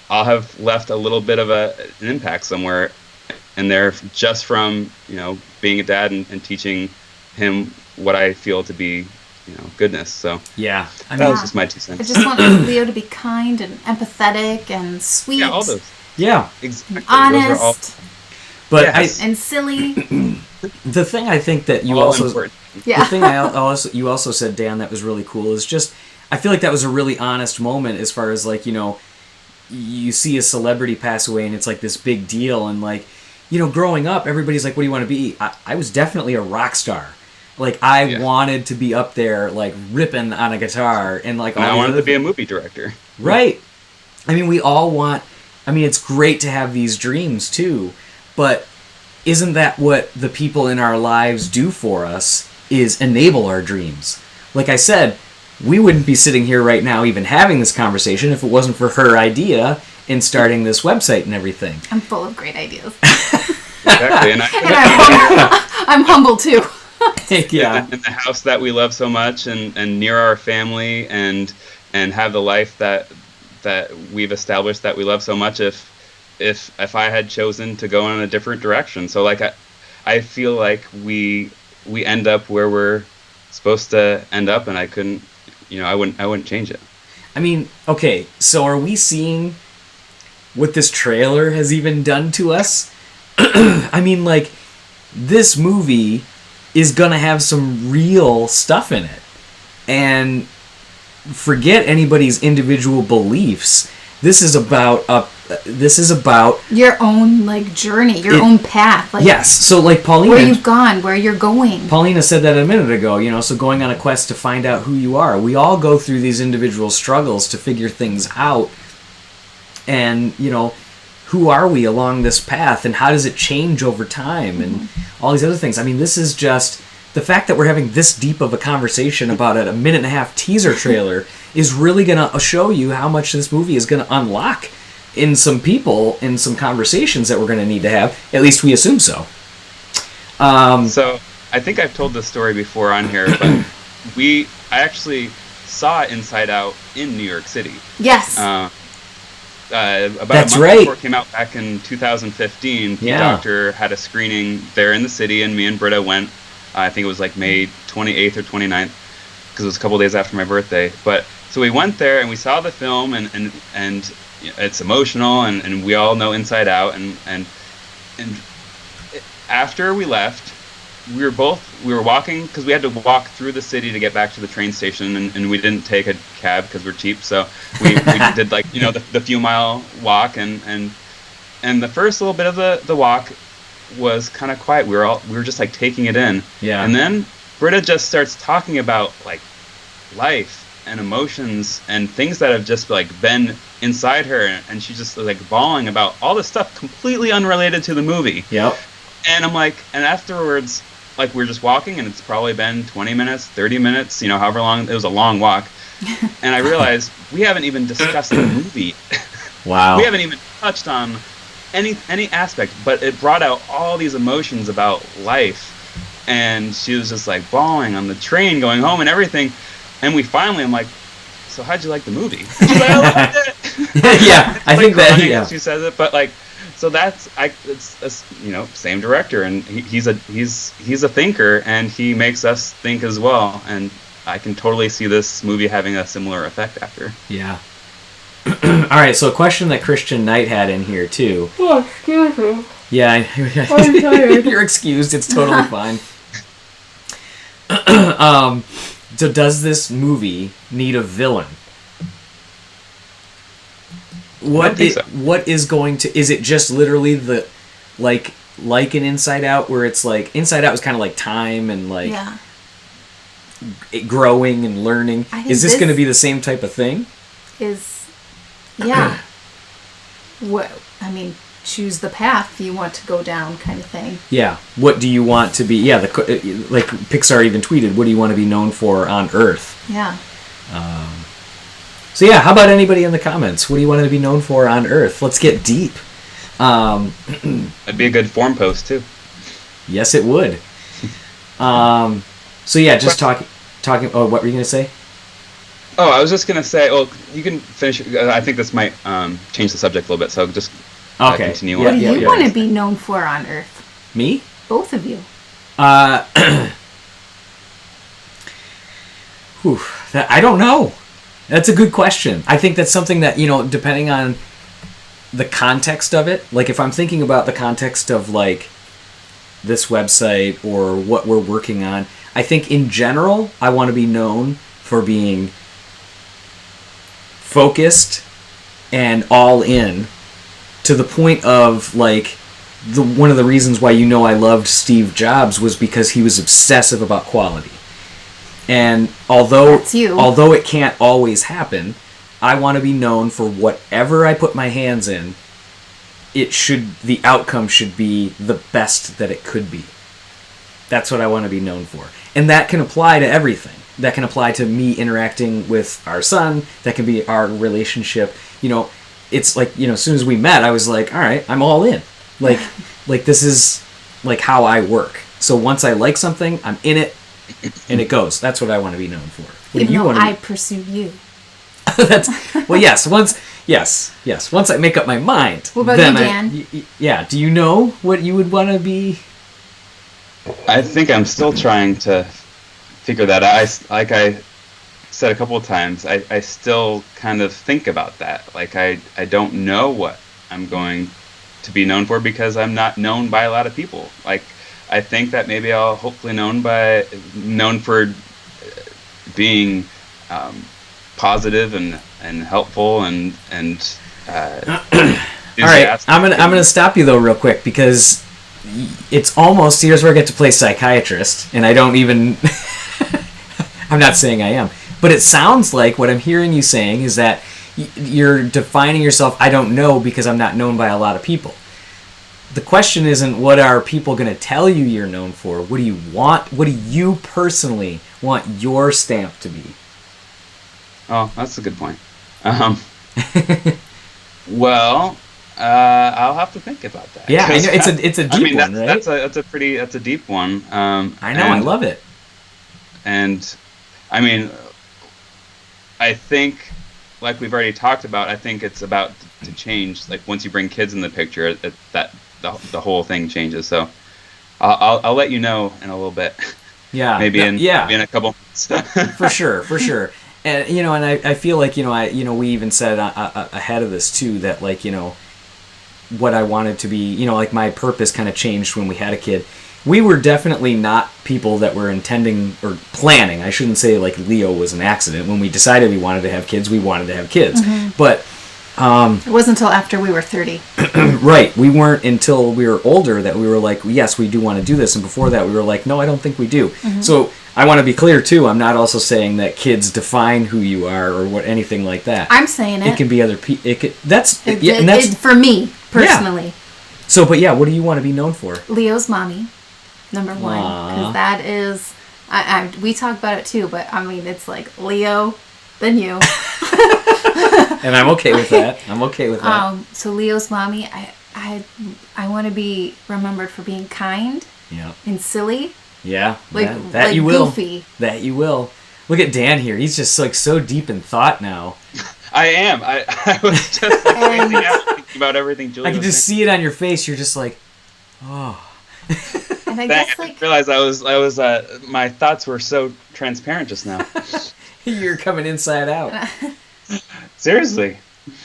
I'll have left a little bit of an impact somewhere in there just from being a dad and teaching him what I feel to be goodness. So yeah, that was just my 2 cents. I just want Leo to be kind and empathetic and sweet. Yeah, all those. Yeah, Exactly. Honest. Those are all, but yes. and silly. The thing I think that you All also important. Yeah. the thing you also said, Dan, that was really cool is just I feel like that was a really honest moment as far as like, you know, you see a celebrity pass away and it's like this big deal, and like, you know, growing up everybody's like, what do you want to be? I was definitely a rock star. Like I wanted to be up there like ripping on a guitar and like all And I these wanted other to be a movie director. Right. I mean, we all want... I mean, it's great to have these dreams, too. But isn't that what the people in our lives do for us, is enable our dreams? Like I said, we wouldn't be sitting here right now even having this conversation if it wasn't for her idea in starting this website and everything. I'm full of great ideas. Exactly. And I'm humble, too. Yeah. in the house that we love so much, and near our family, and have the life that we've established that we love so much, if I had chosen to go in a different direction. So like I feel like we end up where we're supposed to end up, and I couldn't, you know, I wouldn't change it. I mean, okay, so are we seeing what this trailer has even done to us? I mean, like, this movie is gonna have some real stuff in it. And forget anybody's individual beliefs. This is about Your own, like, journey, your own path. Like, yes. So, like, Paulina... where you've gone, where you're going. Paulina said that a minute ago, you know, so going on a quest to find out who you are. We all go through these individual struggles to figure things out. And, you know, who are we along this path, and how does it change over time, and all these other things. I mean, this is just... The fact that we're having this deep of a conversation about a minute and a half teaser trailer is really going to show you how much this movie is going to unlock in some people, in some conversations that we're going to need to have. At least we assume so. So I think I've told this story before on here, but I actually saw Inside Out in New York City. Yes. About That's a month right. before it came out back in 2015. The Doctor had a screening there in the city, and me and Britta went. I think it was like May 28th or 29th, because it was a couple days after my birthday. But so we went there and we saw the film, and it's emotional, and we all know Inside Out, and after we left, we were walking, because we had to walk through the city to get back to the train station, and we didn't take a cab because we're cheap, so we did, like, you know, the few mile walk, and the first little bit of the walk was kind of quiet. We were just like taking it in. Yeah. And then Britta just starts talking about like life and emotions and things that have just like been inside her, and she's just like bawling about all this stuff completely unrelated to the movie. Yep. And I'm like, and afterwards, like, we're just walking, and it's probably been 20 minutes, 30 minutes, you know, however long. It was a long walk. And I realized we haven't even discussed the movie. Wow. We haven't even touched on any aspect, but it brought out all these emotions about life, and she was just like bawling on the train going home and everything. And I'm like, so how'd you like the movie? And she's like, I loved it. Yeah, I think that, yeah. She says it, but like, so it's you know, same director, and he's a thinker, and he makes us think as well, and I can totally see this movie having a similar effect after. Yeah. All right, so a question that Christian Knight had in here too. Oh, excuse me. Yeah, I'm tired. You're excused. It's totally fine. So does this movie need a villain? What is going to... Is it just literally the like an Inside Out, where it's like Inside Out is kind of like time and like growing and learning? Is this going to be the same type of thing? Yeah. What, I mean, choose the path you want to go down, kind of thing. Yeah. What do you want to be? Yeah, like Pixar even tweeted, what do you want to be known for on Earth? Yeah. So yeah, how about anybody in the comments? What do you want to be known for on Earth? Let's get deep. That'd be a good forum post too. Yes, it would. So yeah, just talking. Oh, what were you gonna say? Oh, I was just gonna say. Well, you can finish. I think this might change the subject a little bit. So just continue. What do you want to be known for on Earth? Me? Both of you. I don't know. That's a good question. I think that's something that, you know, depending on the context of it. Like, if I'm thinking about the context of like this website or what we're working on. I think in general, I want to be known for being focused and all in, to the point of like one of the reasons why I loved Steve Jobs was because he was obsessive about quality. And although it can't always happen, I want to be known for whatever I put my hands in. The outcome should be the best that it could be. That's what I want to be known for. And that can apply to everything. That can apply to me interacting with our son. That can be our relationship. It's like, as soon as we met, I was like, all right, I'm all in. Like this is like how I work. So once I like something, I'm in it, and it goes. That's what I want to be known for. What Even do you though want I pursue you. Yes. Once I make up my mind. What about you, Dan? Yeah. Do you know what you would want to be? I think I'm still trying to figure that out. Like I said a couple of times, I still kind of think about that. Like I don't know what I'm going to be known for because I'm not known by a lot of people. Like I think that maybe I'll hopefully known for being positive and helpful and all right, I'm gonna stop you though real quick, because it's almost, here's where I get to play psychiatrist, and I don't even I'm not saying I am, but it sounds like what I'm hearing you saying is that you're defining yourself, I don't know, because I'm not known by a lot of people. The question isn't what are people going to tell you you're known for. What do you want? What do you personally want your stamp to be? Oh, that's a good point. Well, I'll have to think about that. Yeah, I know it's a deep one, right? That's a deep one. I know, I love it. And I mean, I think, like we've already talked about, I think it's about to change. Like once you bring kids in the picture, that the whole thing changes. So I'll let you know in a little bit. Yeah, maybe in a couple months. for sure. And and I feel like we even said ahead of this too that like what I wanted to be, like my purpose kind of changed when we had a kid. We were definitely not people that were intending or planning. I shouldn't say like Leo was an accident. When we decided we wanted to have kids, we wanted to have kids. Mm-hmm. But it wasn't until after we were 30. Right. We weren't until we were older that we were like, yes, we do want to do this. And before that, we were like, no, I don't think we do. Mm-hmm. So I want to be clear too. I'm not also saying that kids define who you are or what anything like that. I'm saying it. It can be other people. That's for me personally. Yeah. So, but yeah, what do you want to be known for? Leo's mommy, number one, because that is. We talk about it too, but I mean, it's like Leo, then you. And I'm okay with that. So Leo's mommy, I want to be remembered for being kind. Yeah. And silly. Yeah. That like you will. Goofy. That you will. Look at Dan here. He's just like so deep in thought now. I am. I was just crazy thinking about everything Julie I can just see it on your face. You're just like, oh. And I guess like I realized I was my thoughts were so transparent just now. You're coming inside out. Seriously.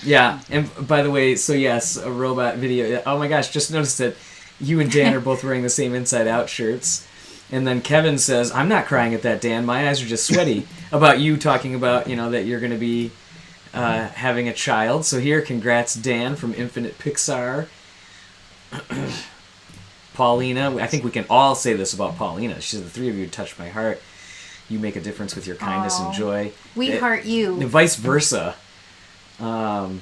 Yeah, and by the way, so yes, a robot video. Oh my gosh, just noticed that you and Dan are both wearing the same Inside Out shirts. And then Kevin says, I'm not crying at that, Dan. My eyes are just sweaty. About you talking about, that you're going to be having a child. So here, congrats, Dan, from Infinite Pixar. Paulina, I think we can all say this about Paulina. She said, the three of you touched my heart. You make a difference with your kindness and joy. We heart you. And vice versa. Villain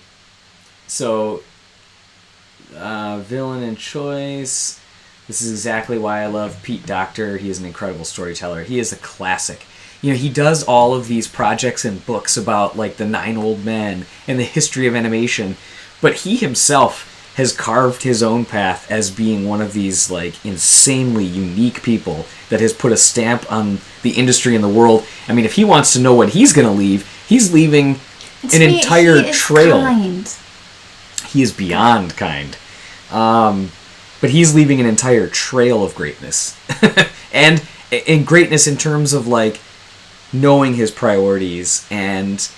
and choice. This is exactly why I love Pete Docter. He is an incredible storyteller. He is a classic. He does all of these projects and books about like the 9 Old Men and the history of animation, but he himself has carved his own path as being one of these like insanely unique people that has put a stamp on the industry and the world. I mean, if he wants to know what he's going to leave, he's leaving an entire trail. Kind. He is beyond kind. But he's leaving an entire trail of greatness. and greatness in terms of like knowing his priorities, and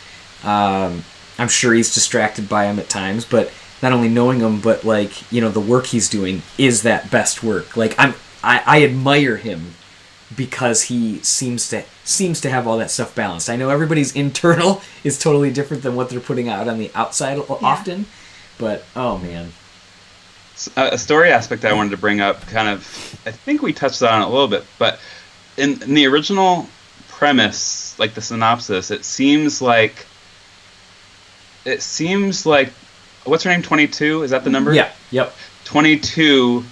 I'm sure he's distracted by them at times, but not only knowing them, but like, the work he's doing is that best work. Like I admire him because he seems to have all that stuff balanced. I know everybody's internal is totally different than what they're putting out on the outside often, but oh man. A story aspect I wanted to bring up, kind of, I think we touched on it a little bit, but in the original premise, like the synopsis, it seems like what's her name, 22? Is that the number? Yeah. Yep. 22.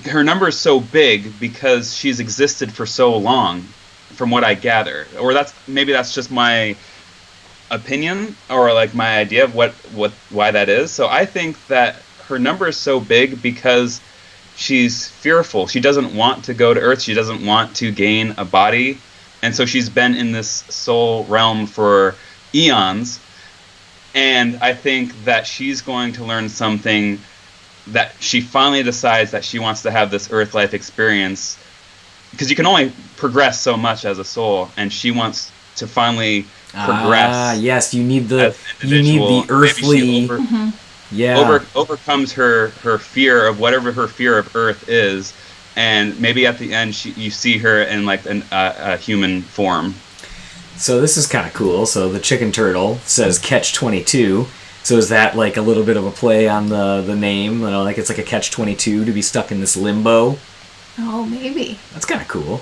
Her number is so big because she's existed for so long, from what I gather. Or that's just my opinion, or like my idea of why that is. So I think that her number is so big because she's fearful. She doesn't want to go to Earth. She doesn't want to gain a body. And so she's been in this soul realm for eons. And I think that she's going to learn something, that she finally decides that she wants to have this Earth life experience. Because you can only progress so much as a soul, and she wants to finally progress. Yes, you need the earthly. Overcomes her fear of whatever her fear of Earth is, and maybe at the end you see her in like a human form. So this is kind of cool. So the chicken turtle says catch-22. So is that like a little bit of a play on the name? You know, like it's like a catch-22 to be stuck in this limbo. Oh, maybe. That's kind of cool.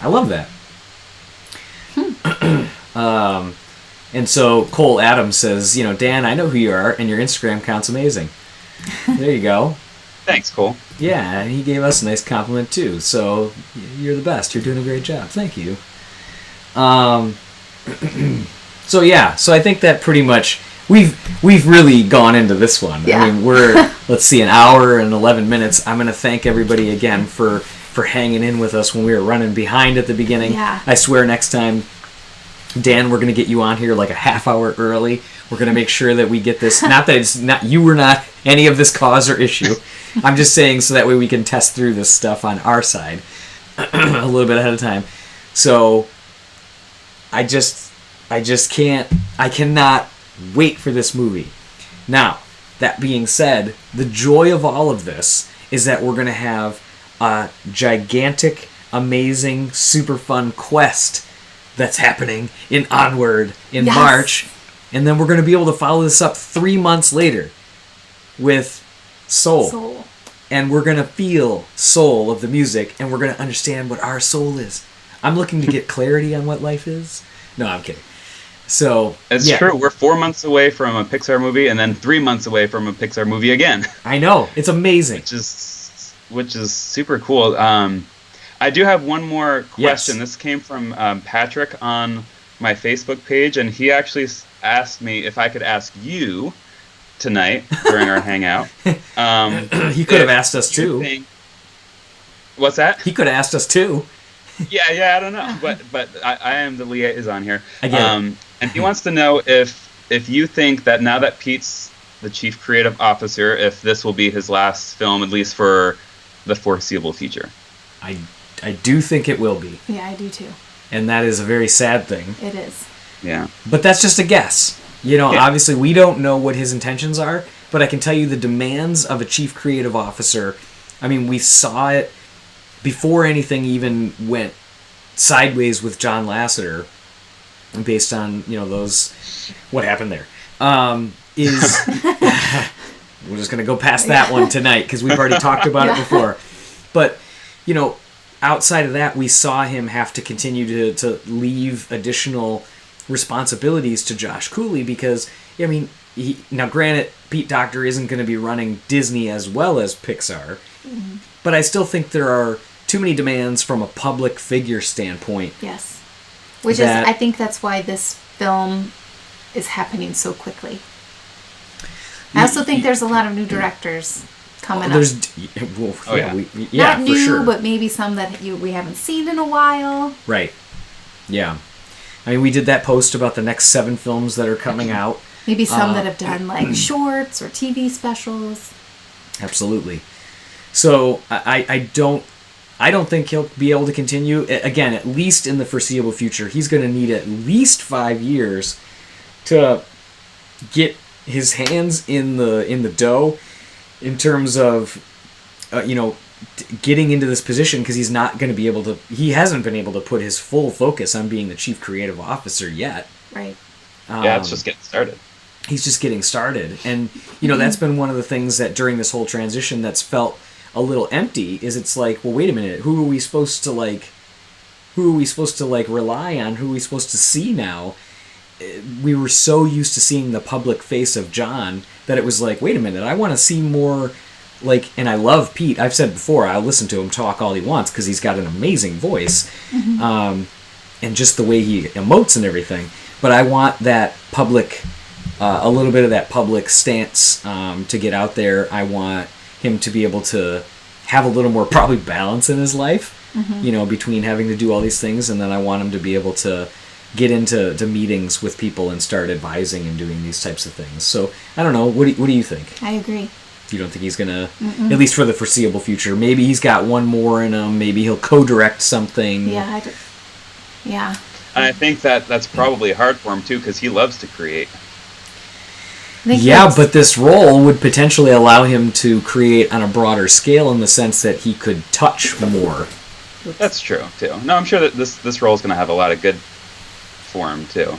I love that. And so Cole Adams says, Dan, I know who you are, and your Instagram account's amazing. There you go. Thanks, Cole. Yeah, and he gave us a nice compliment too. So you're the best. You're doing a great job. Thank you. So I think that pretty much we've really gone into this one. Yeah. I mean, we're let's see, an hour and 11 minutes. I'm going to thank everybody again for hanging in with us when we were running behind at the beginning. Yeah. I swear next time, Dan, we're going to get you on here like a half hour early. We're going to make sure that we get this. Not that it's not, you were not any of this cause or issue. I'm just saying so that way we can test through this stuff on our side a little bit ahead of time. So I cannot wait for this movie. Now, that being said, the joy of all of this is that we're going to have a gigantic, amazing, super fun quest that's happening in Onward in March. And then we're going to be able to follow this up 3 months later with Soul. And we're going to feel Soul of the music, and we're going to understand what our soul is. I'm looking to get clarity on what life is. No, I'm kidding. So it's true. We're 4 months away from a Pixar movie, and then 3 months away from a Pixar movie again. I know. It's amazing. Which is super cool. I do have one more question. Yes. This came from Patrick on my Facebook page, and he actually asked me if I could ask you tonight during our hangout. He could have asked us too. What's that? He could have asked us too. Yeah, I don't know, but I am the liaison here. Again. And he wants to know if you think that now that Pete's the chief creative officer, if this will be his last film, at least for the foreseeable future. I do think it will be. Yeah, I do too. And that is a very sad thing. It is. Yeah. But that's just a guess. Obviously we don't know what his intentions are, but I can tell you the demands of a chief creative officer. I mean, we saw it before anything even went sideways with John Lasseter, based on, those, what happened there. Is we're just going to go past that one tonight because we've already talked about it before. But, outside of that, we saw him have to continue to leave additional responsibilities to Josh Cooley because, now granted, Pete Docter isn't going to be running Disney as well as Pixar, but I still think there are too many demands from a public figure standpoint. Yes. I think that's why this film is happening so quickly. I also think there's a lot of new directors coming up. Not new, for sure. But maybe some that we haven't seen in a while. Right. Yeah. I mean, we did that post about the next 7 films that are coming out. Maybe some that have done like shorts or TV specials. Absolutely. So I don't think he'll be able to continue. Again, at least in the foreseeable future, he's going to need at least 5 years to get his hands in the dough in terms of getting into this position because he's not going to be able to. He hasn't been able to put his full focus on being the chief creative officer yet. Right. Yeah, it's just getting started. He's just getting started, and that's been one of the things that during this whole transition that's felt a little empty. Is it's like, well, wait a minute, who are we supposed to like rely on? Who are we supposed to see now? We were so used to seeing the public face of John that it was like, wait a minute, I want to see more. Like, and I love Pete. I've said before, I'll listen to him talk all he wants because he's got an amazing voice, and just the way he emotes and everything. But I want that public, a little bit of that public stance to get out there. I want him to be able to have a little more probably balance in his life, between having to do all these things, and then I want him to be able to get into meetings with people and start advising and doing these types of things. So I don't know. What do you think? I agree. You don't think he's gonna, at least for the foreseeable future? Maybe he's got one more in him. Maybe he'll co-direct something. Yeah. Yeah. And I think that's probably hard for him too, because he loves to create. Yeah, but this role would potentially allow him to create on a broader scale in the sense that he could touch more. That's true too. No, I'm sure that this role is going to have a lot of good for him too.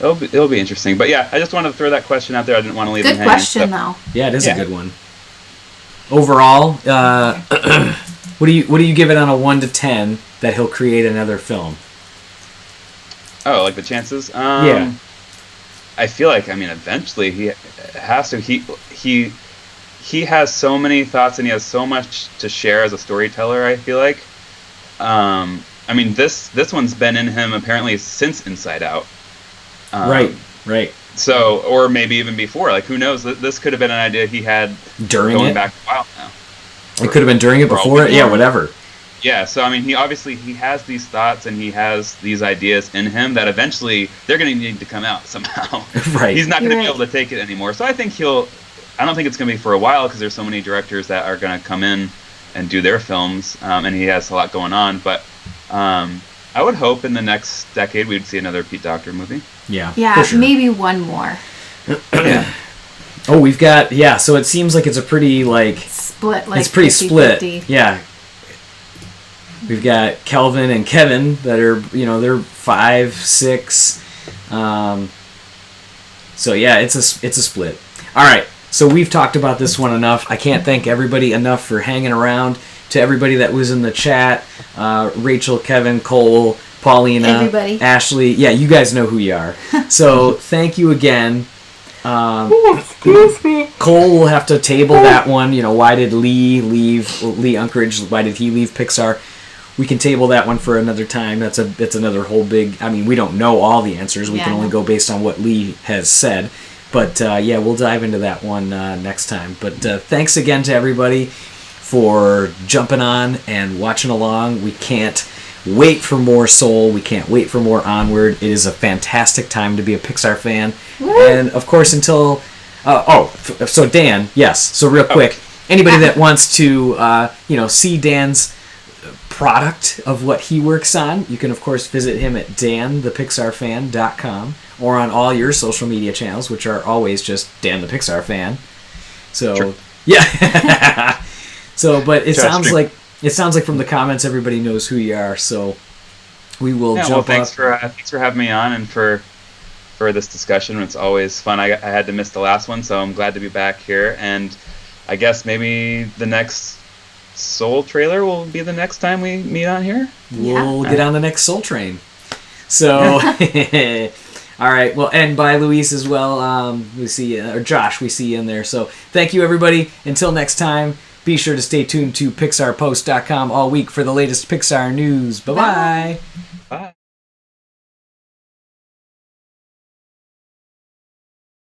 It'll be interesting. But yeah, I just wanted to throw that question out there. I didn't want to leave it hanging. Good question, though. Yeah, it is a good one. Overall, what do you give it on a 1 to 10 that he'll create another film? Oh, like the chances? Yeah. I feel like, eventually he has to. He has so many thoughts and he has so much to share as a storyteller, I feel like. This one's been in him apparently since Inside Out. Right. So, or maybe even before. Like, who knows? This could have been an idea he had going back a while now. It could have been during it, before it. Yeah, whatever. Yeah. So, he has these thoughts and he has these ideas in him that eventually they're going to need to come out somehow. Right. He's not going to be able to take it anymore. So I think I don't think it's going to be for a while because there's so many directors that are going to come in and do their films, and he has a lot going on. But I would hope in the next decade we'd see another Pete Docter movie. Yeah, sure. Maybe one more. Yeah. Oh, we've got, so it seems like it's a pretty, split, it's pretty 50, split. 50. Yeah. We've got Kelvin and Kevin that are, they're 5, 6. So yeah, it's a split. All right. So we've talked about this one enough. I can't thank everybody enough for hanging around. To everybody that was in the chat, Rachel, Kevin, Cole, Paulina, everybody. Ashley. Yeah, you guys know who you are. So thank you again. Excuse me. Cole will have to table that one. Why did Lee leave? Lee Unkrich, why did he leave Pixar? We can table that one for another time. That's another whole big... we don't know all the answers. We can only go based on what Lee has said. But we'll dive into that one next time. But thanks again to everybody for jumping on and watching along. We can't wait for more Soul. We can't wait for more Onward. It is a fantastic time to be a Pixar fan. Woo! And of course, until... so Dan, yes. So real quick, anybody that wants to, see Dan's product of what he works on, you can of course visit him at danthepixarfan.com or on all your social media channels, which are always just Dan the Pixar Fan. So, sure. Yeah. So, but it sounds like from the comments everybody knows who you are. So we will jump thanks for having me on and for this discussion. It's always fun. I had to miss the last one, so I'm glad to be back here. And I guess maybe the next Soul trailer will be the next time we meet on here. We'll get on the next Soul train. So, all right. Well, and bye, Luis, as well. We see you, or Josh. We see you in there. So, thank you, everybody. Until next time. Be sure to stay tuned to PixarPost.com all week for the latest Pixar news. Bye-bye. Bye.